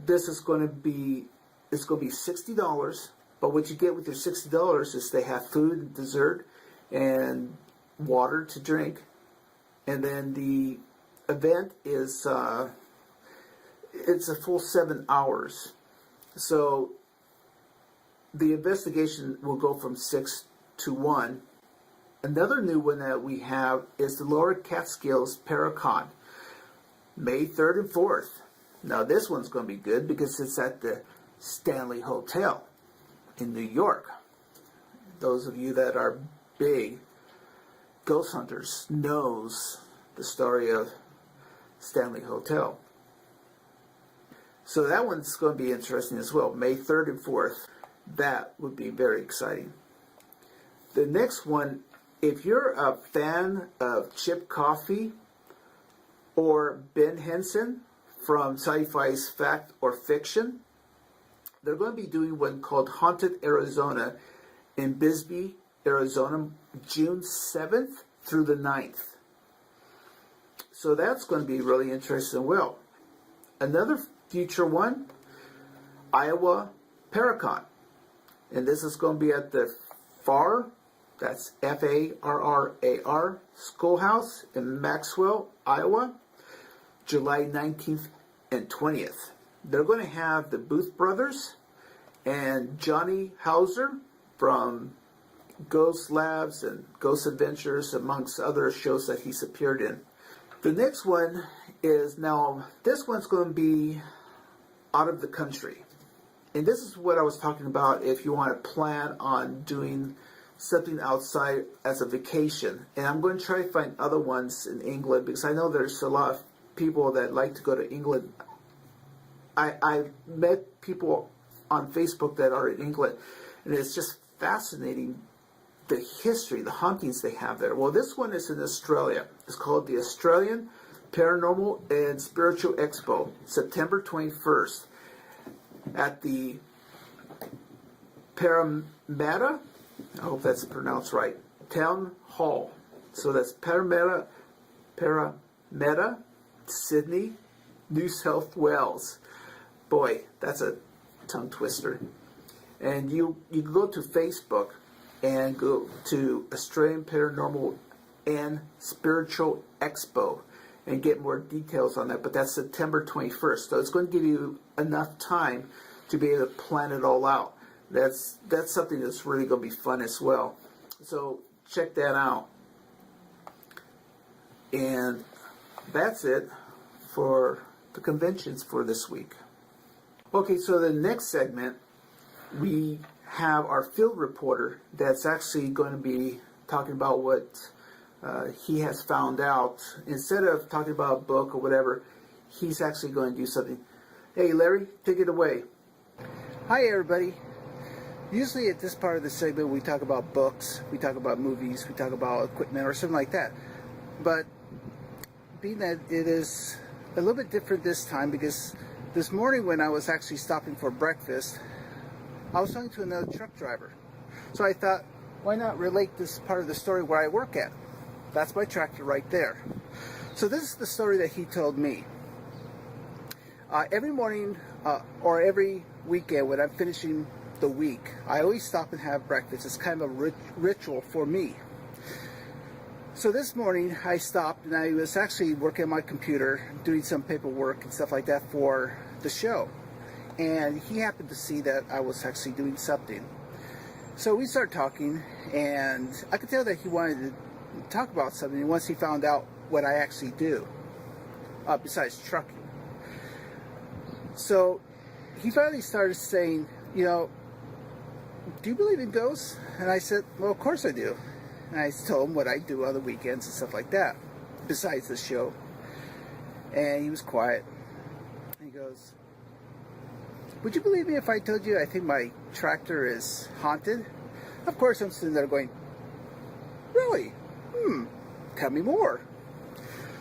This is going to be, it's going to be $60, but what you get with your $60 is they have food and dessert and water to drink, and then the event is it's a full 7 hours. So the investigation will go from 6 to 1. Another new one that we have is the Lower Catskills Paracon, May 3rd and 4th. Now this one's going to be good because it's at the Stanley Hotel in New York. Those of you that are big ghost hunters knows the story of Stanley Hotel. So that one's going to be interesting as well, May 3rd and 4th. That would be very exciting. The next one, if you're a fan of Chip Coffey or Ben Henson from Sci-Fi's Fact or Fiction, they're going to be doing one called Haunted Arizona in Bisbee, Arizona, June 7th through the 9th. So that's going to be really interesting. Well, another future one, Iowa Paracon. And this is going to be at the FARR, that's F-A-R-R-A-R, Schoolhouse in Maxwell, Iowa, July 19th and 20th. They're going to have the Booth Brothers and Johnny Hauser from Ghost Labs and Ghost Adventures, amongst other shows that he's appeared in. The next one is, now this one's going to be out of the country. And this is what I was talking about if you want to plan on doing something outside as a vacation. And I'm going to try to find other ones in England because I know there's a lot of people that like to go to England. I've met people on Facebook that are in England, and it's just fascinating the history, the hauntings they have there. Well, this one is in Australia. It's called the Australian Paranormal and Spiritual Expo, September 21st at the Parramatta, I hope that's pronounced right, Town Hall. So that's Parramatta, Sydney, New South Wales. Boy, that's a tongue twister. And you go to Facebook and go to Australian Paranormal and Spiritual Expo and get more details on that. But that's September 21st. So it's going to give you enough time to be able to plan it all out. That's something that's really going to be fun as well. So check that out. And that's it for the conventions for this week. Okay, so the next segment, we have our field reporter that's actually going to be talking about what he has found out. Instead of talking about a book or whatever, he's actually going to do something. Hey, Larry, take it away. Hi, everybody. Usually at this part of the segment, we talk about books, we talk about movies, we talk about equipment or something like that. But being that it is a little bit different this time, because this morning when I was actually stopping for breakfast, I was talking to another truck driver. So I thought, why not relate this part of the story where I work at? That's my tractor right there. So this is the story that he told me. Every morning or every weekend when I'm finishing the week, I always stop and have breakfast. It's kind of a ritual for me. So this morning I stopped and I was actually working on my computer, doing some paperwork and stuff like that for the show. And he happened to see that I was actually doing something. So we started talking, and I could tell that he wanted to talk about something once he found out what I actually do, besides trucking. So he finally started saying, you know, do you believe in ghosts? And I said, well, of course I do. And I told him what I do on the weekends and stuff like that, besides the show. And he was quiet. And he goes, would you believe me if I told you I think my tractor is haunted? Of course I'm sitting there going, really? Tell me more.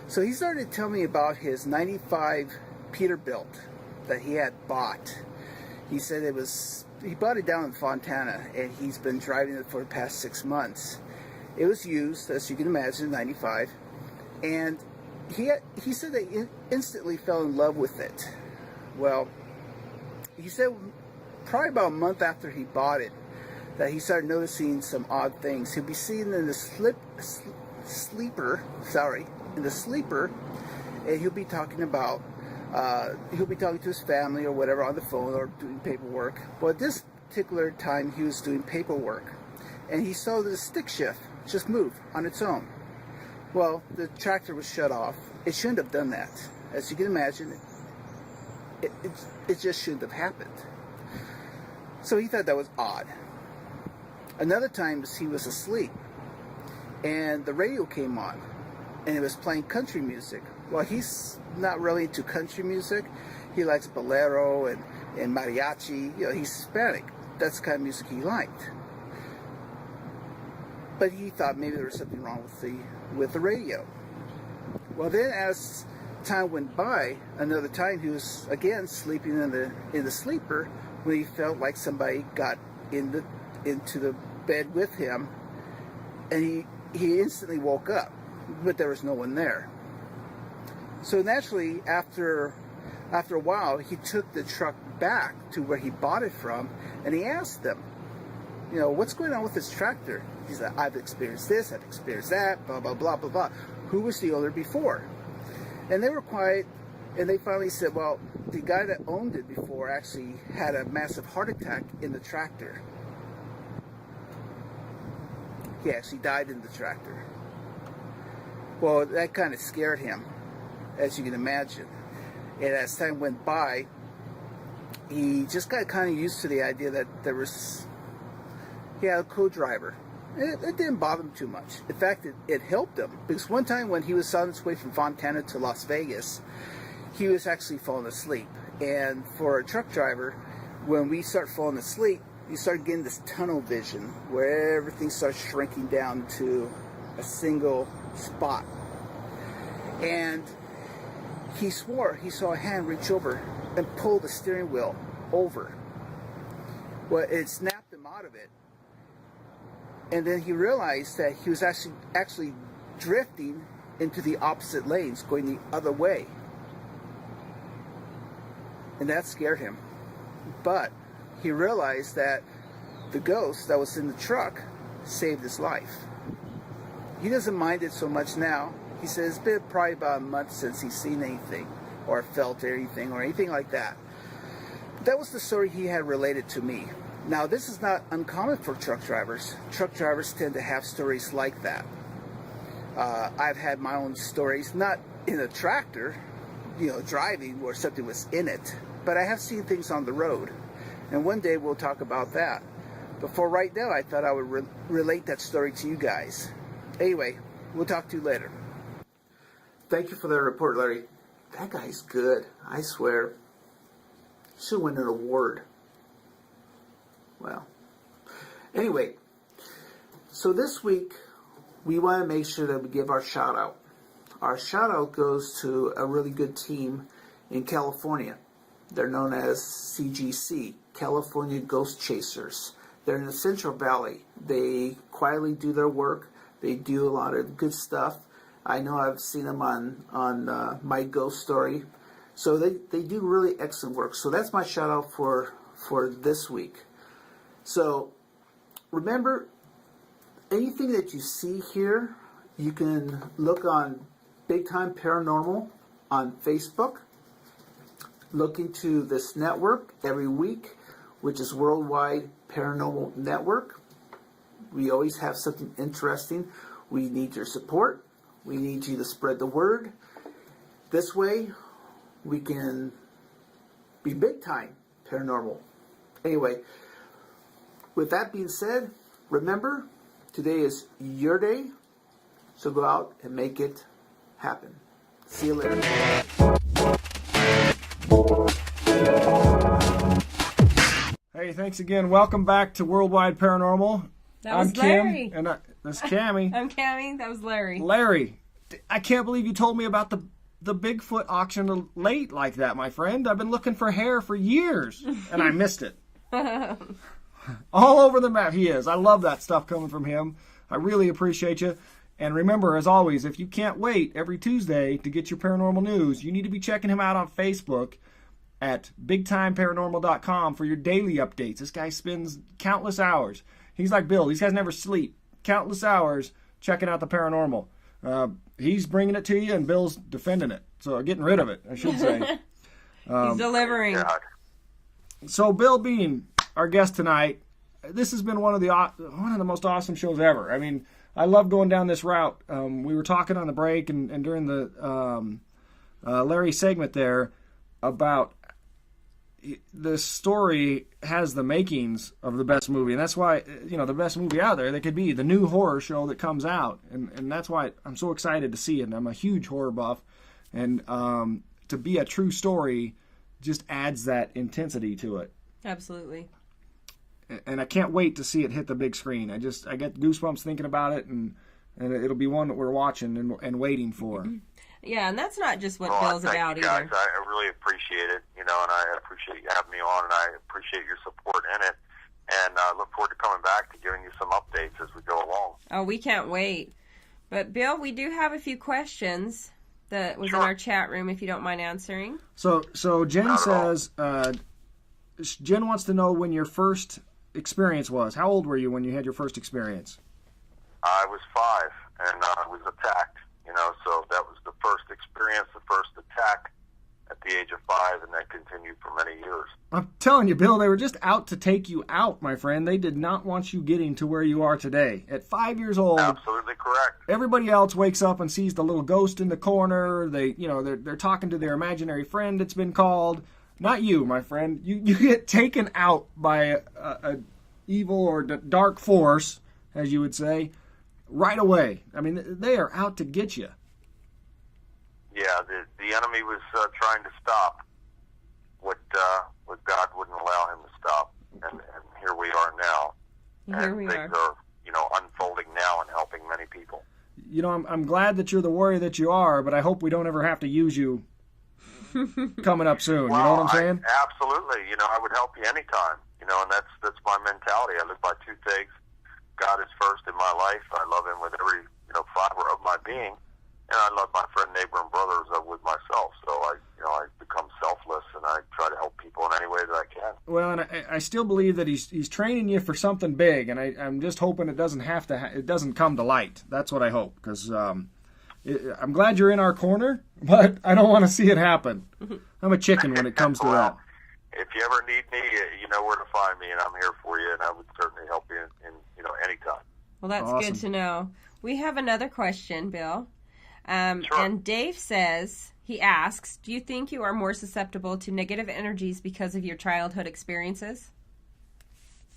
So he started telling me about his 95 Peterbilt that he had bought. He said he bought it down in Fontana, and he's been driving it for the past 6 months. It was used, as you can imagine, 95, and he said that he instantly fell in love with it. Well, he said probably about a month after he bought it that he started noticing some odd things. He'll be sitting in the sleeper, and he'll be talking to his family or whatever on the phone or doing paperwork. Well, at this particular time, he was doing paperwork, and he saw the stick shift just move on its own. Well, the tractor was shut off. It shouldn't have done that. As you can imagine, it just shouldn't have happened. So he thought that was odd. Another time he was asleep, and the radio came on, and it was playing country music. Well, he's not really into country music. He likes bolero and mariachi. You know, he's Hispanic. That's the kind of music he liked. But he thought maybe there was something wrong with the radio. Well, then as time went by, another time he was again sleeping in the sleeper when he felt like somebody got into the bed with him, and he instantly woke up, but there was no one there. So naturally, after a while, he took the truck back to where he bought it from, and he asked them, you know, what's going on with this tractor? He said, I've experienced this, I've experienced that, blah, blah, blah, blah, blah. Who was the owner before? And they were quiet, and they finally said, well, the guy that owned it before actually had a massive heart attack in the tractor. He actually died in the tractor. Well, that kind of scared him, as you can imagine. And as time went by, he just got kind of used to the idea that he had a co-driver. It didn't bother him too much. In fact, it helped him. Because one time when he was on his way from Fontana to Las Vegas, he was actually falling asleep. And for a truck driver, when we start falling asleep, you start getting this tunnel vision where everything starts shrinking down to a single spot. And he swore he saw a hand reach over and pull the steering wheel over. Well, it snapped him out of it. And then he realized that he was actually drifting into the opposite lanes, going the other way. And that scared him. But he realized that the ghost that was in the truck saved his life. He doesn't mind it so much now. He says it's been probably about a month since he's seen anything or felt anything or anything like that. That was the story he had related to me. Now, this is not uncommon for truck drivers. Truck drivers tend to have stories like that. I've had my own stories, not in a tractor, driving where something was in it, but I have seen things on the road. And one day we'll talk about that. But for right now, I thought I would relate that story to you guys. Anyway, we'll talk to you later. Thank you for that report, Larry. That guy's good, I swear. Should win an award. Well, anyway, so this week we want to make sure that we give our shout out. Our shout out goes to a really good team in California. They're known as CGC, California Ghost Chasers. They're in the Central Valley. They quietly do their work. They do a lot of good stuff. I know I've seen them on My Ghost Story. So they do really excellent work. So that's my shout out for this week. So remember, anything that you see here, you can look on Big Time Paranormal on Facebook. Look into this network every week, which is Worldwide Paranormal Network. We always have something interesting. We need your support. We need you to spread the word. This way, we can be big time paranormal. Anyway, with that being said, remember, today is your day, so go out and make it happen. See you later. Hey, thanks again. Welcome back to Worldwide Paranormal. That was I'm Kim, Larry. and that's Cammie. I'm Cammie. That was Larry. Larry, I can't believe you told me about the Bigfoot auction late like that, my friend. I've been looking for hair for years, and I missed it. All over the map he is. I love that stuff coming from him. I really appreciate you. And remember, as always, if you can't wait every Tuesday to get your paranormal news, you need to be checking him out on Facebook at bigtimeparanormal.com for your daily updates. This guy spends countless hours. He's like Bill. These guys never sleep. Countless hours checking out the paranormal. He's bringing it to you, and Bill's defending it. So getting rid of it, I should say. He's delivering. God. So Bill being our guest tonight, this has been one of the most awesome shows ever. I mean, I love going down this route. We were talking on the break and during the Larry segment there about the story has the makings of the best movie, and that's why, the best movie out there that could be the new horror show that comes out, and that's why I'm so excited to see it. And I'm a huge horror buff, and to be a true story just adds that intensity to it. Absolutely. And I can't wait to see it hit the big screen. I get goosebumps thinking about it, and it'll be one that we're watching and waiting for. Yeah, and that's not just what Well, Bill's thank about you guys. either. I really appreciate it, and I appreciate you having me on, and I appreciate your support in it. And I look forward to coming back to giving you some updates as we go along. Oh, we can't wait. But Bill, we do have a few questions that was Sure. in our chat room, if you don't mind answering. So Jen Not at all. says, Jen wants to know when your first experience was. How old were you when you had your first experience? I was 5, and I was attacked, so that was the first experience, the first attack at the age of 5, and that continued for many years. I'm telling you, Bill, they were just out to take you out, my friend. They did not want you getting to where you are today. At 5 years old, Absolutely correct. everybody else wakes up and sees the little ghost in the corner. They're talking to their imaginary friend that's been called. Not you, my friend. You get taken out by a evil or dark force, as you would say, right away. I mean, they are out to get you. Yeah, the enemy was trying to stop what God wouldn't allow him to stop, and here we are now. Here we things are. are unfolding now and helping many people. I'm glad that you're the warrior that you are, but I hope we don't ever have to use you coming up soon. Well, you know what I'm saying? Absolutely. I would help you anytime. And that's my mentality. I live by 2 things. God is first in my life. I love him with every fiber of my being, and I love my friend, neighbor, and brother as with myself. So I become selfless, and I try to help people in any way that I can. Well, and I still believe that he's training you for something big, and I'm just hoping it doesn't it doesn't come to light. That's what I hope, because I'm glad you're in our corner, but I don't want to see it happen. I'm a chicken when it comes to that. If you ever need me, you know where to find me, and I'm here for you, and I would certainly help you in anytime. Well, that's Awesome. good to know. We have another question, Bill. Sure. And Dave he asks, do you think you are more susceptible to negative energies because of your childhood experiences?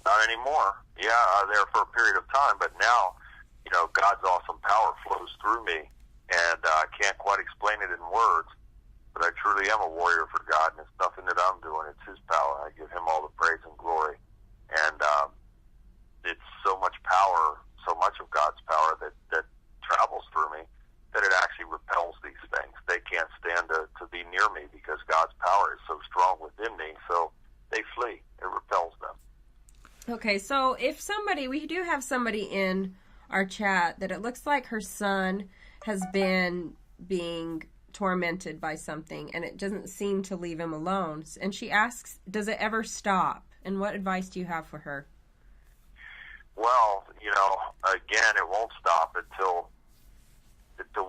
Not anymore. Yeah, there for a period of time, but now, God's awesome power flows through me, and I can't quite explain it in words, but I truly am a warrior for God, and it's nothing that I'm doing. It's His power. I give Him all the praise and glory, and it's so much power, so much of God's power that travels through me that it actually repels these things. They can't stand to be near me because God's power is so strong within me, so they flee. It repels them. Okay, so if we do have somebody in our chat that it looks like her son has been being tormented by something and it doesn't seem to leave him alone. And she asks, does it ever stop? And what advice do you have for her? Well, again, it won't stop until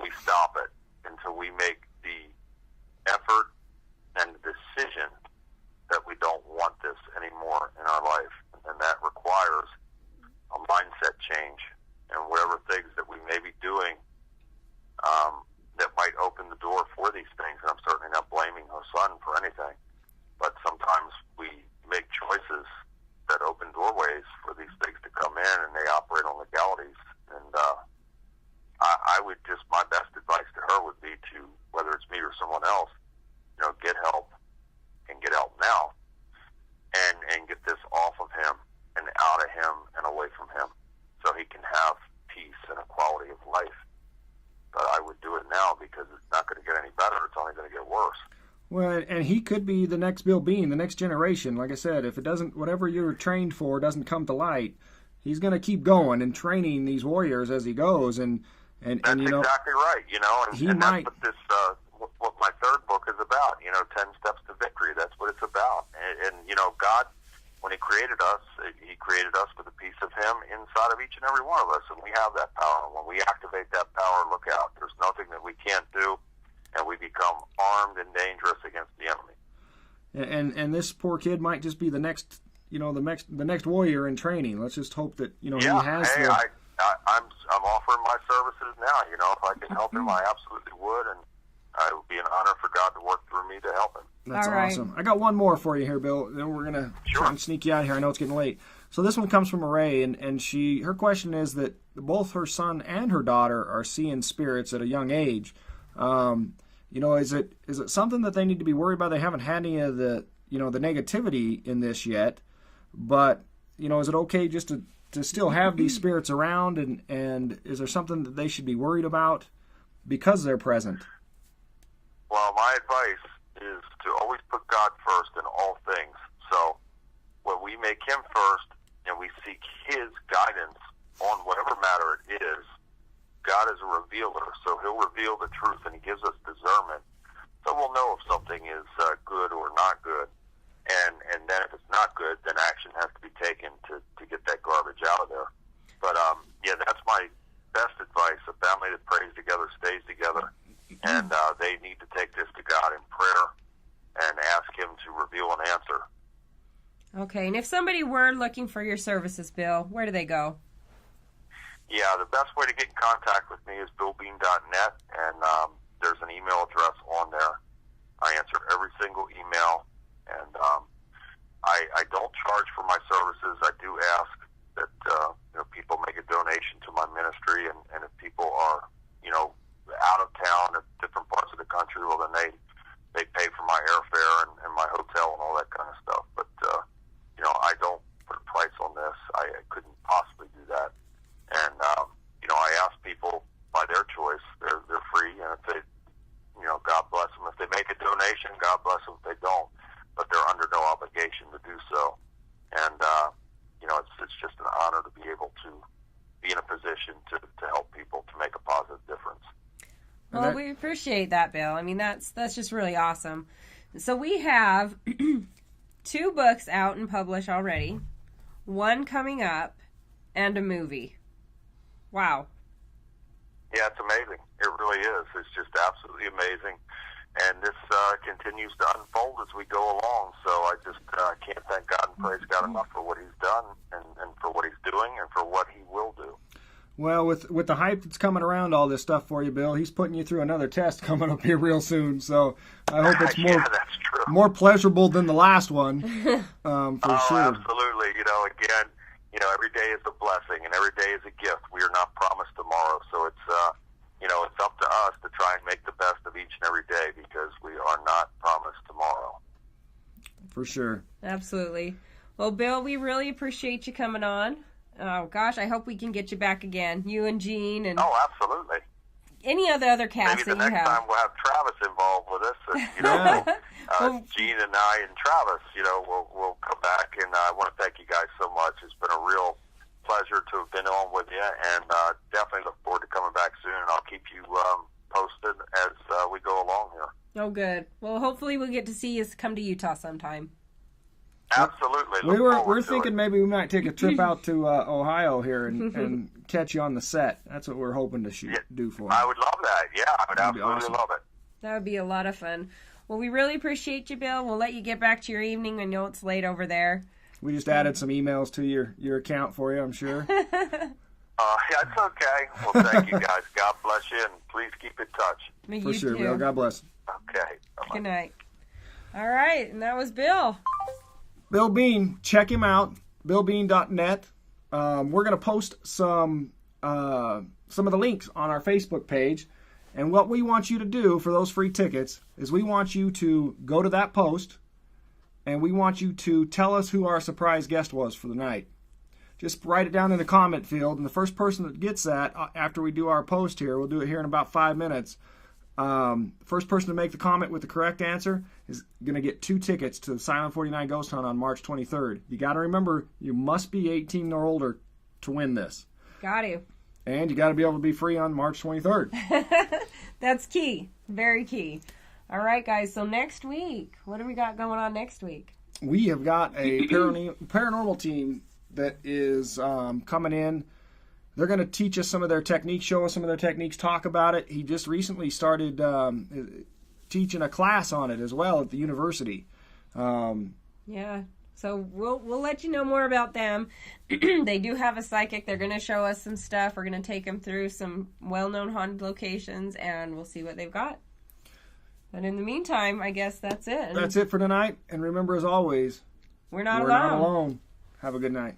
we stop it, until we make the effort and the decision that we don't want this anymore in our life. And that requires a mindset change, and whatever things that we may be doing that might open the door for these things. And I'm certainly not blaming her son for anything, but some Well, and he could be the next Bill Bean, the next generation. Like I said, if it doesn't, whatever you're trained for doesn't come to light, he's going to keep going and training these warriors as he goes. And that's you know, exactly right. You know, and might. That's what this, what my third book is about. You know, 10 Steps to Victory. That's what it's about. And you know, God, when He created us, He created us with a piece of Him inside of each and every one of us, and we have that power. When we activate that power, look out. There's nothing that we can't do, and we become armed and dangerous against the enemy. And this poor kid might just be the next, you know, the next warrior in training. Let's just hope that, you know, yeah, he has. Hey, I'm offering my services now. You know, if I can help him, I absolutely would, and it would be an honor for God to work through me to help him. That's awesome. I got one more for you here, Bill. Then we're gonna try and sneak you out of here. I know it's getting late. So this one comes from Ray, and her question is that both her son and her daughter are seeing spirits at a young age. You know, is it something that they need to be worried about? They haven't had any of the, you know, the negativity in this yet, but, you know, is it okay just to still have these spirits around, and is there something that they should be worried about because they're present? Well, my advice is to always put God first in all things. So when we make Him first and we seek His guidance on whatever matter it is, God is a revealer, so He'll reveal the truth, and He gives us discernment. So we'll know if something is good or not good. And then if it's not good, then action has to be taken to get that garbage out of there. But, yeah, that's my best advice. A family that prays together stays together. And they need to take this to God in prayer and ask Him to reveal an answer. Okay, and if somebody were looking for your services, Bill, where do they go? Yeah, the best way to get in contact with me is billbean.net, and there's an email address on there. I answer every single email, and I don't charge for my services. I do ask that you know, people make a donation to my ministry, and if people are, you know, out of town at different parts of the country, well, then they pay for my airfare and my hotel and all that kind of stuff. But you know, I don't put a price on this. I couldn't possibly do that. And you know, I ask people by their choice. They're free, and if they, you know, God bless them. If they make a donation, God bless them. If they don't, but they're under no obligation to do so. And you know, it's just an honor to be able to be in a position to help people to make a positive difference. Well, we appreciate that, Bill. I mean, that's just really awesome. So we have 2 books out and published already, 1 coming up, and a movie. Wow. Yeah, it's amazing. It really is. It's just absolutely amazing. And this continues to unfold as we go along. So I just can't thank God and praise God enough for what He's done and for what He's doing and for what He will do. Well, with the hype that's coming around all this stuff for you, Bill, He's putting you through another test coming up here real soon. So I hope it's more pleasurable than the last one, for sure. Absolutely. You know, again, you know, every day is a blessing and every day is a gift. We are not promised tomorrow, so it's you know, it's up to us to try and make the best of each and every day because we are not promised tomorrow. For sure. Absolutely. Well, Bill, we really appreciate you coming on. Oh, gosh, I hope we can get you back again. You and Gene and... Oh, absolutely. Any of the other cast Maybe that you have. Maybe the next time we'll have Travis involved with us. And, you know, Gene and I and Travis, you know, we'll come back. And I want to thank you guys so much. It's been a real pleasure to have been on with you. And definitely look forward to coming back soon. And I'll keep you posted as we go along here. Oh, good. Well, hopefully we'll get to see you come to Utah sometime. Absolutely. We're thinking maybe we might take a trip out to Ohio here and catch you on the set. That's what we're hoping to do for you. I would love that. Yeah, I would absolutely love it. That would be a lot of fun. Well, we really appreciate you, Bill. We'll let you get back to your evening. I know it's late over there. We just added some emails to your account for you, I'm sure. That's okay. Well, thank you guys. God bless you, and please keep in touch. For sure, Bill. God bless. Okay. Bye-bye. Good night. All right, and that was Bill. Bill Bean, check him out, billbean.net. We're going to post some of the links on our Facebook page. And what we want you to do for those free tickets is we want you to go to that post and we want you to tell us who our surprise guest was for the night. Just write it down in the comment field, and the first person that gets that after we do our post here, we'll do it here in about 5 minutes, First person to make the comment with the correct answer is going to get 2 tickets to the Silent 49 Ghost Hunt on March 23rd. You got to remember, you must be 18 or older to win this. Got to. And you got to be able to be free on March 23rd. That's key. Very key. All right, guys. So next week, what do we got going on next week? We have got a paranormal team that is coming in. They're going to teach us some of their techniques, show us some of their techniques, talk about it. He just recently started teaching a class on it as well at the university. Yeah. So we'll let you know more about them. They do have a psychic. They're going to show us some stuff. We're going to take them through some well-known haunted locations, and we'll see what they've got. But in the meantime, I guess that's it. That's it for tonight. And remember, as always, we're not alone. Have a good night.